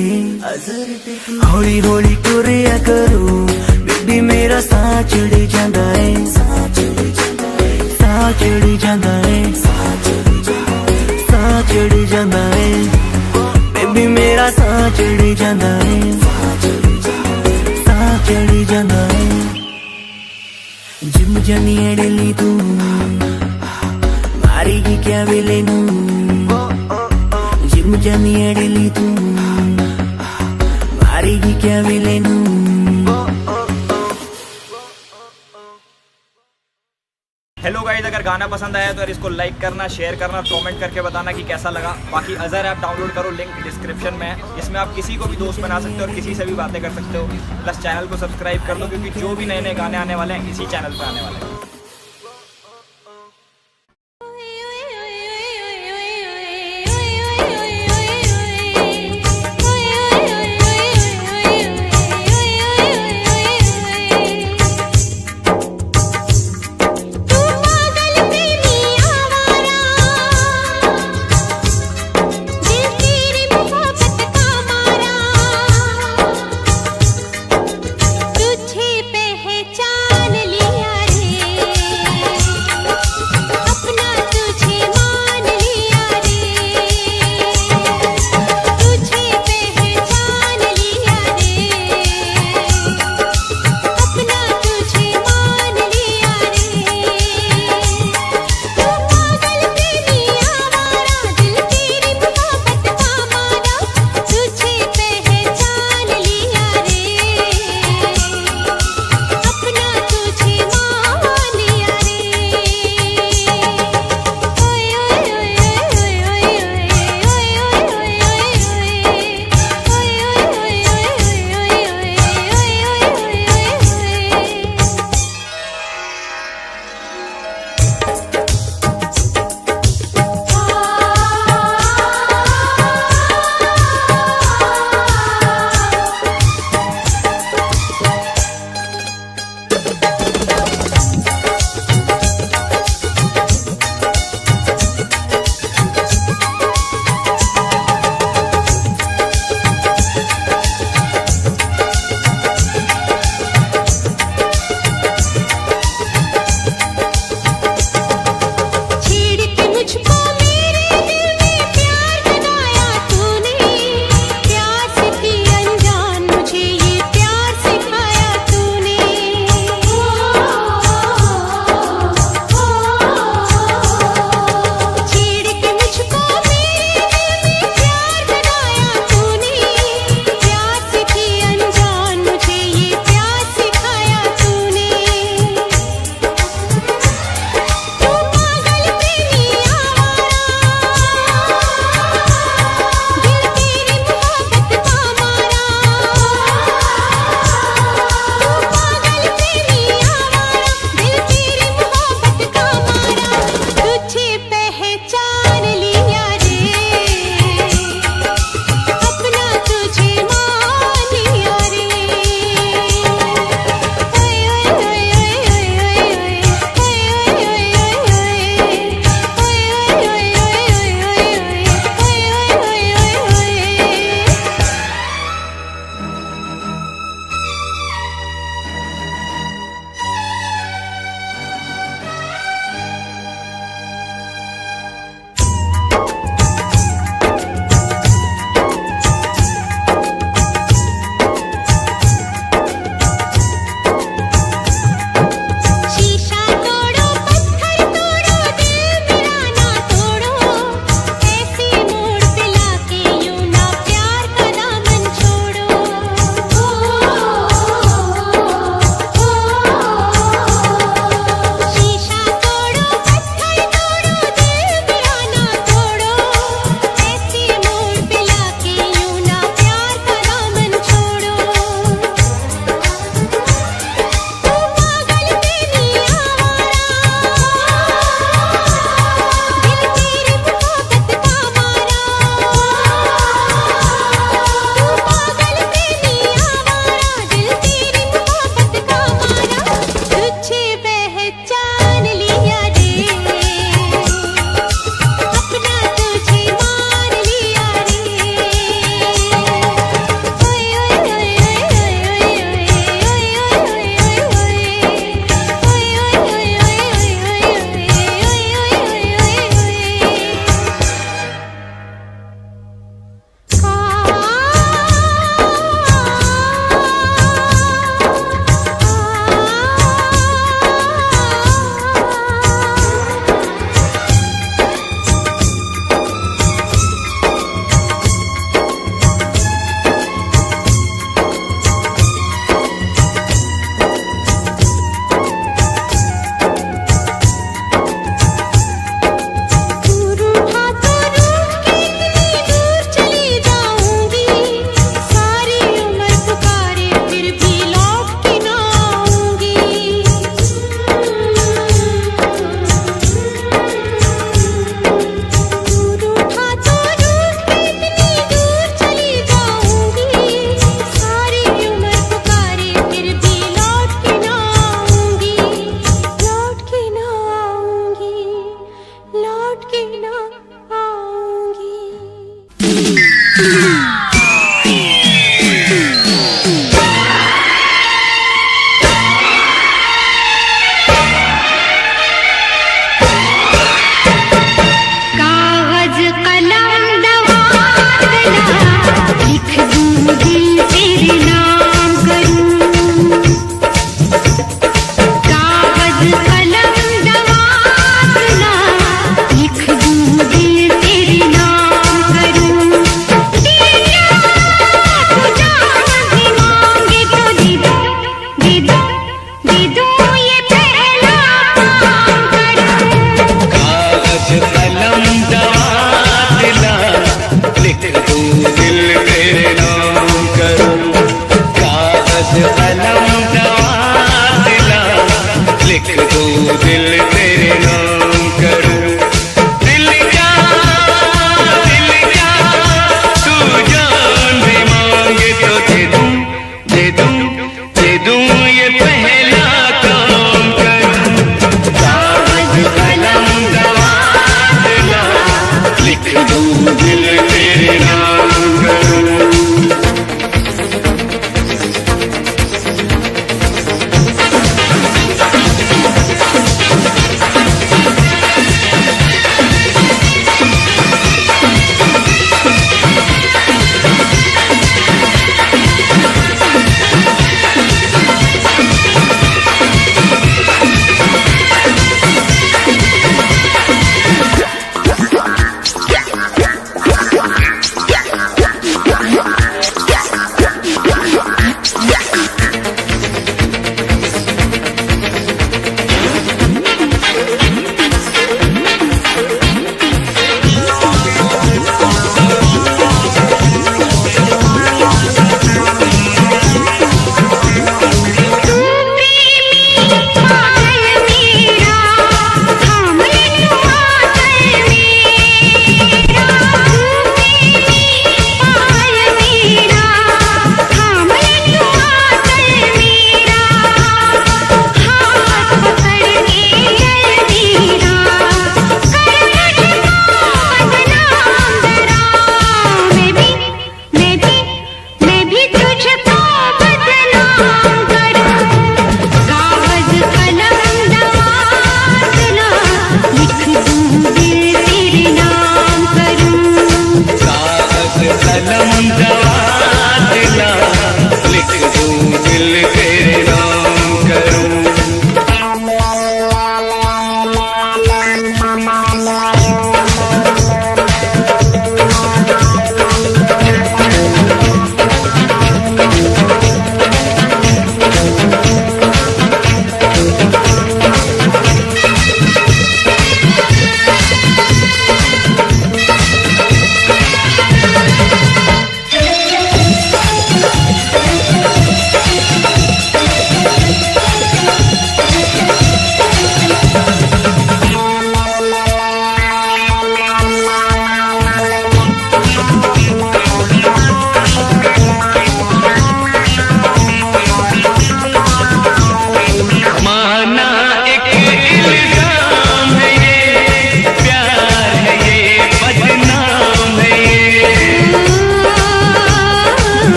ਹੌਲੀ ਹੌਲੀ ਟੁਰਿਆ ਕਰੋ ਬੇਬੀ ਮੇਰਾ ਸਾਹ ਚੜ ਜਾਂਦਾ ਏ, ਸਾਹ ਚੜ ਜਾਂਦਾ ਏ, ਸਾਹ ਚੜ ਜਾਂਦਾ ਏ, साह चढ़ जांदा है, बेबी मेरा साह चढ़ जांदा है, साह चढ़ जांदा है। जिम जानी है डेली तू, मारेगी क्या वेले नू, जिम जानी है डेली तू, मारेगी क्या वेले नू। हेलो गाइस, अगर गाना पसंद आया तो यार इसको लाइक करना, शेयर करना, कमेंट करके बताना कि कैसा लगा। बाकी अज़र ऐप डाउनलोड करो, लिंक डिस्क्रिप्शन में है। इसमें आप किसी को भी दोस्त बना सकते हो और किसी से भी बातें कर सकते हो। प्लस चैनल को सब्सक्राइब कर दो, क्योंकि जो भी नए नए गाने आने वाले हैं इसी चैनल पे आने वाले हैं। तुझे पहचान लिया रे।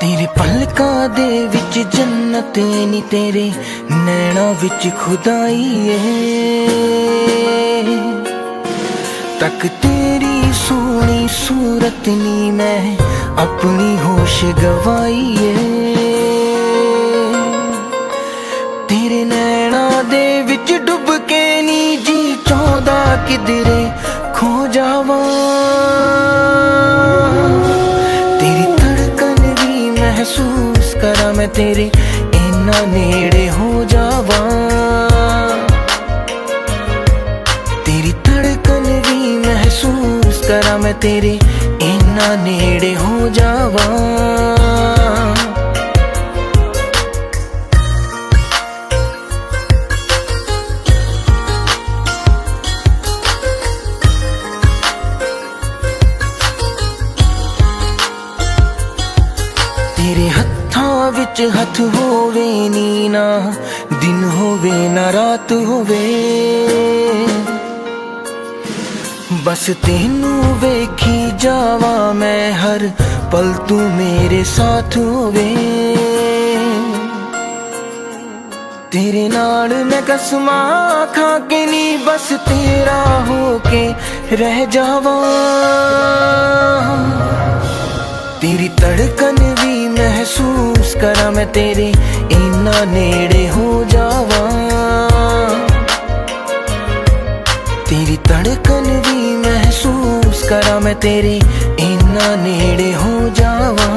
तेरे पलकां दे विच जन्नत नी तेरे नैना विच खुदाई है तक तेरी सोहनी सूरत नी मैं अपनी होश गवाई है तेरे नैना दे विच डुब के नी जी चाहदा किधरे खो जावा तेरी धड़कन भी महसूस करा मैं तेरे इन्ना नेड़े हो जावा तेरी धड़कन भी महसूस करा मैं तेरे इन्ना नेड़े हो जावा तेरे हत्थां विच हथ होवे नी ना दिन होवे ना रात होवे बस तेनू वेखी जावा मैं हर पल तू मेरे साथ होवे तेरे नाल मैं कसमां खा के नी बस तेरा होके रह जावा तेरी धड़कन भी महसूस करा मैं तेरे इन्ना नेड़े हो जावा तेरी धड़कन भी महसूस करा मैं तेरे इन्ना नेड़े हो जावा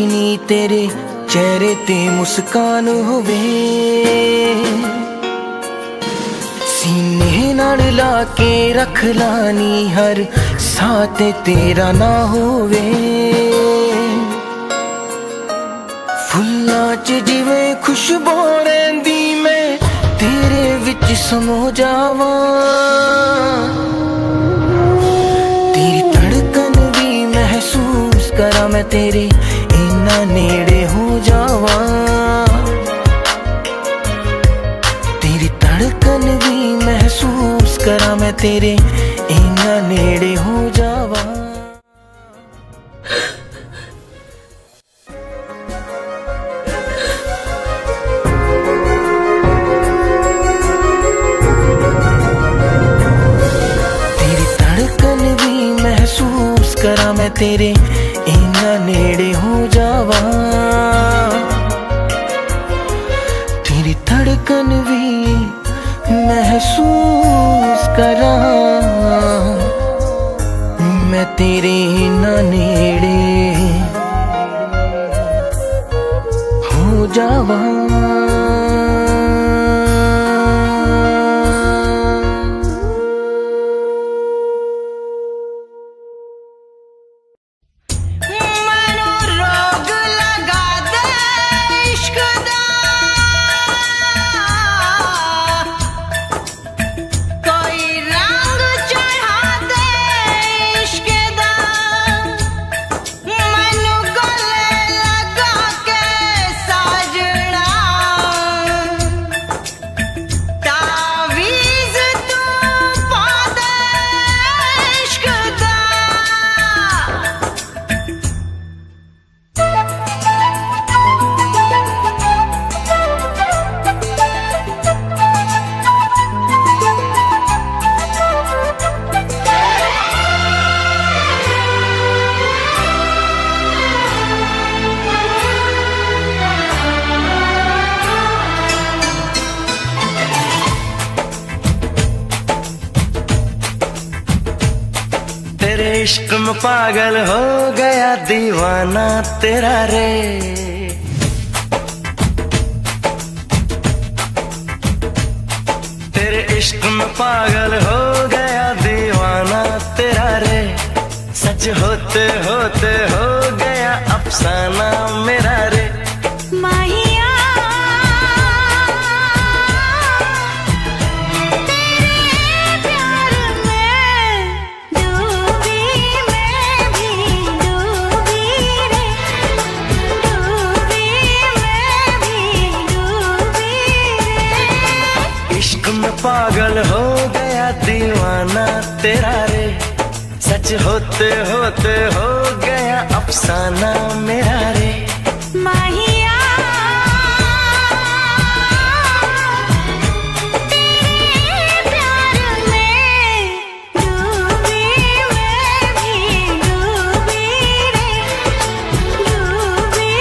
नी तेरे चेहरे ते मुस्कान होवे सीने नाल ला के रख लानी हर साथ तेरा ना होवे फुल्लां च जिवें खुशबू रहिंदी मैं तेरे विच समो जावा तेरी धड़कन भी महसूस करा मैं तेरे इन्ना नेड़े हो जावा तेरी धड़कन भी महसूस करा मैं तेरे इन्ना नेड़े हो जावा तेरी धड़कन भी महसूस करा मैं तेरे इन्ना नेड़े हो जावा तेरी धड़कन भी महसूस करा मैं तेरे इन्ना नेड़े हो जावा इश्क में पागल हो गया दीवाना तेरा रे तेरे इश्क में पागल हो गया दीवाना तेरा रे सच होते होते हो गया अफसाना मेरा रे माहिया तेरे प्यार में डूबी मैं भी सच होते होते हो गया अफसाना मेरा रे माहिया तेरे प्यार में डूबी मैं भी डूबी रे डूबी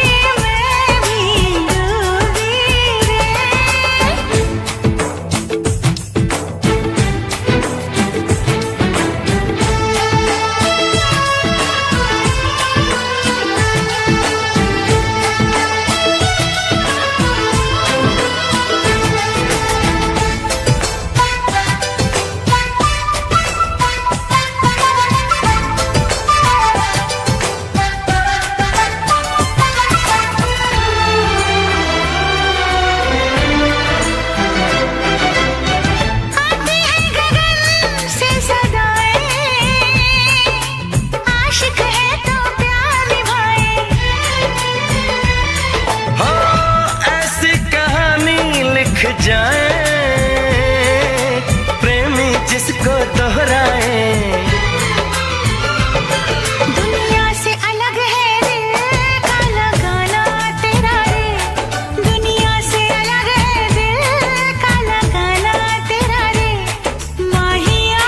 मैं भी डूबी रे आती है गगन से सदाएं आशिक है तो प्यार निभाए हो ऐसी कहानी लिख जाए प्रेमी जिसको दोहराए दुनिया से अलग है दिल का लगाना तेरा रे दुनिया से अलग है दिल का लगाना तेरा रे माहिया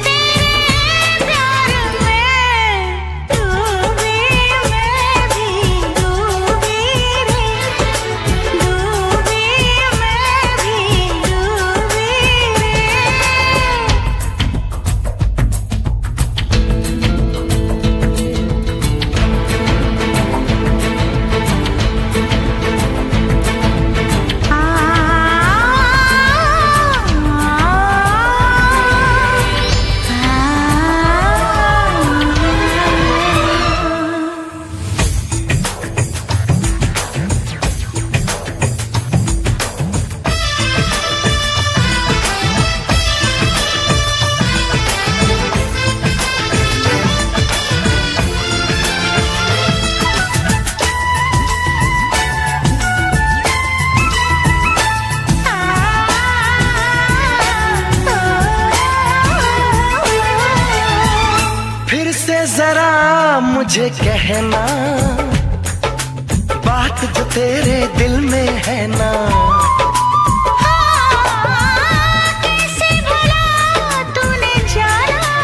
तेरे प्यार में डूबी मैं भी डूबी रे डूबी मैं भी डूबी रे फिर से जरा मुझे कहना बात जो तेरे दिल में है ना कैसे भला तूने जाना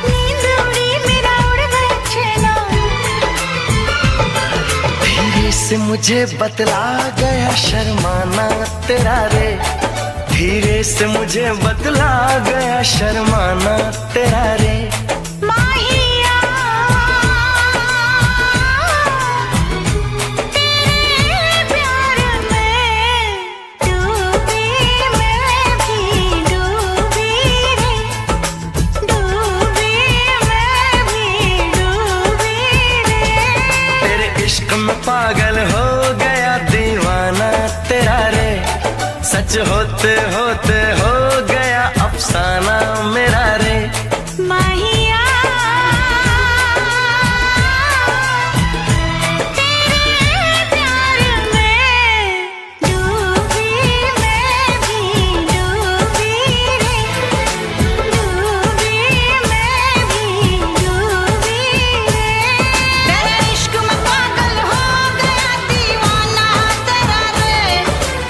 नींद उड़ी मेरा उड़ गया चैना धीरे से मुझे बतला गया शर्माना तेरा रे धीरे से मुझे बतला गया शर्माना तेरा रे माहिया तेरे प्यार में डूबी मैं भी डूबी रे डूबी मैं भी डूबी रे तेरे इश्क में पागल हो गया दीवाना तेरा रे सच होते होते हो गया अफसाना मेरा रे माहिया तेरे प्यार में डूबी मैं भी डूबी रे डूबी मैं भी डूबी रे तेरे इश्क में पागल हो गया दीवाना तेरा रे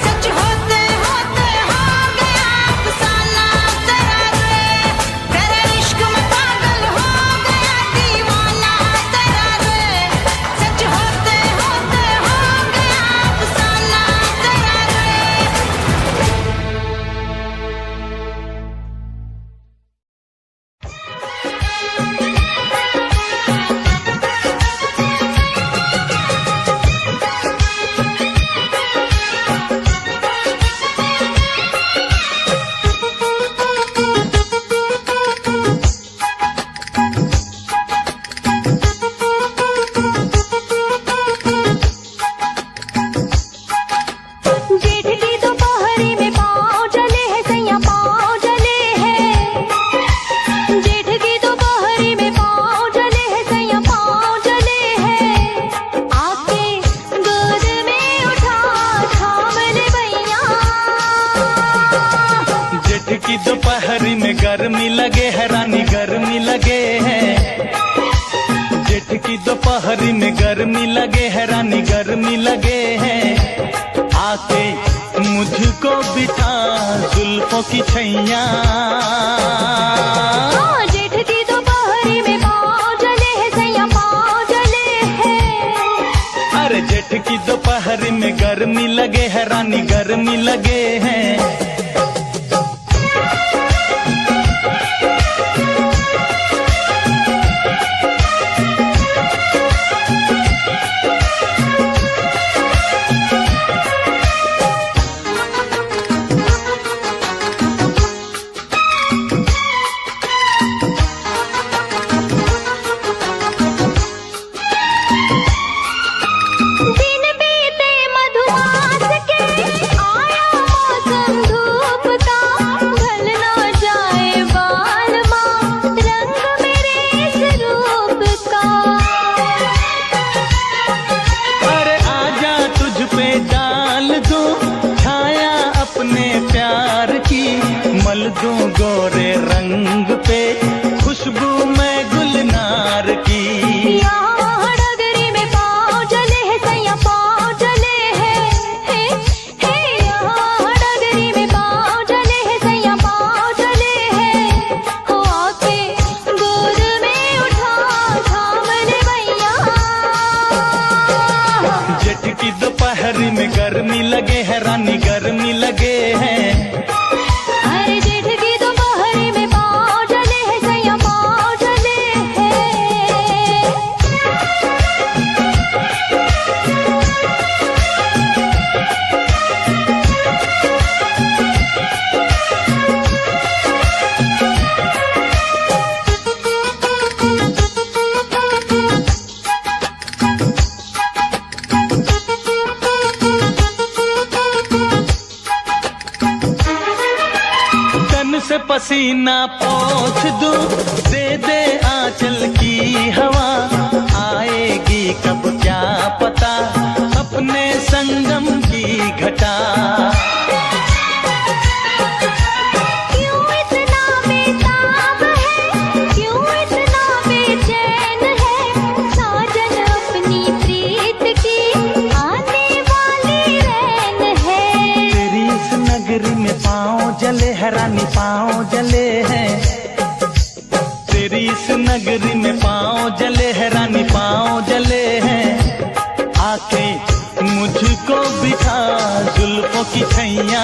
सच होते होते हो गया दोपहरी में गर्मी लगे है रानी गर्मी लगे है। जेठ की दोपहरी में गर्मी लगे है रानी गर्मी लगे है। आके मुझको बिठा जुल्फों की छैया। जेठ की दोपहरी में पाँव जले है सैया पाँव जले है। अरे जेठ की दोपहरी में गर्मी लगे है रानी गर्मी लगे है। दिन बीते मधुमास के आया मौसम धूप का। ढल ना जाए बालमा रंग मेरे इस रूप का। अरे आजा तुझ पे डाल दूं छाया अपने प्यार की। मल दूं गोरे रंग पे खुशबू मैं गुलनार की। यहाँ डगरी में पाँव जले है सैया पाँव जले है। यहाँ डगरी में पाँव जले है सैया पाँव जले है। हो आके गोद में उठा थाम ले भैया। जेठ की दोपहरी में गर्मी लगे है रानी गर्मी लगे है। अरे जेठ की दोपहरी में पाँव जले है सैया पाँव जले है। तन से पसीना पोंछ दूं दे दे आंचल की हवा। आएगी कब क्या पता अपने संगम की घटा। क्यों इतना बेताब है क्यों इतना बेचैन है। साजन अपनी प्रीत की आने वाली रैन है। तेरी इस नगरी में पाँव जले है रानी पाँव जले है। तेरी इस नगरी में पाँव जले है रानी पाँव जले है। आके मुझको बिठा जुल्फों की छैया।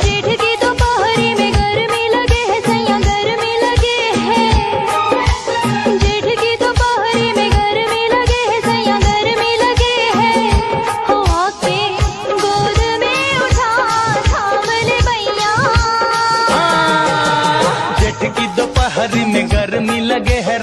जेठ की दोपहरी में गर्मी लगे है सैया गर्मी लगे है। जेठ की दोपहरी में गर्मी लगे है सैया गर्मी लगे है। हो आके गोद में उठा थाम ले भैया। जेठ की दोपहरी में गर्मी लगे है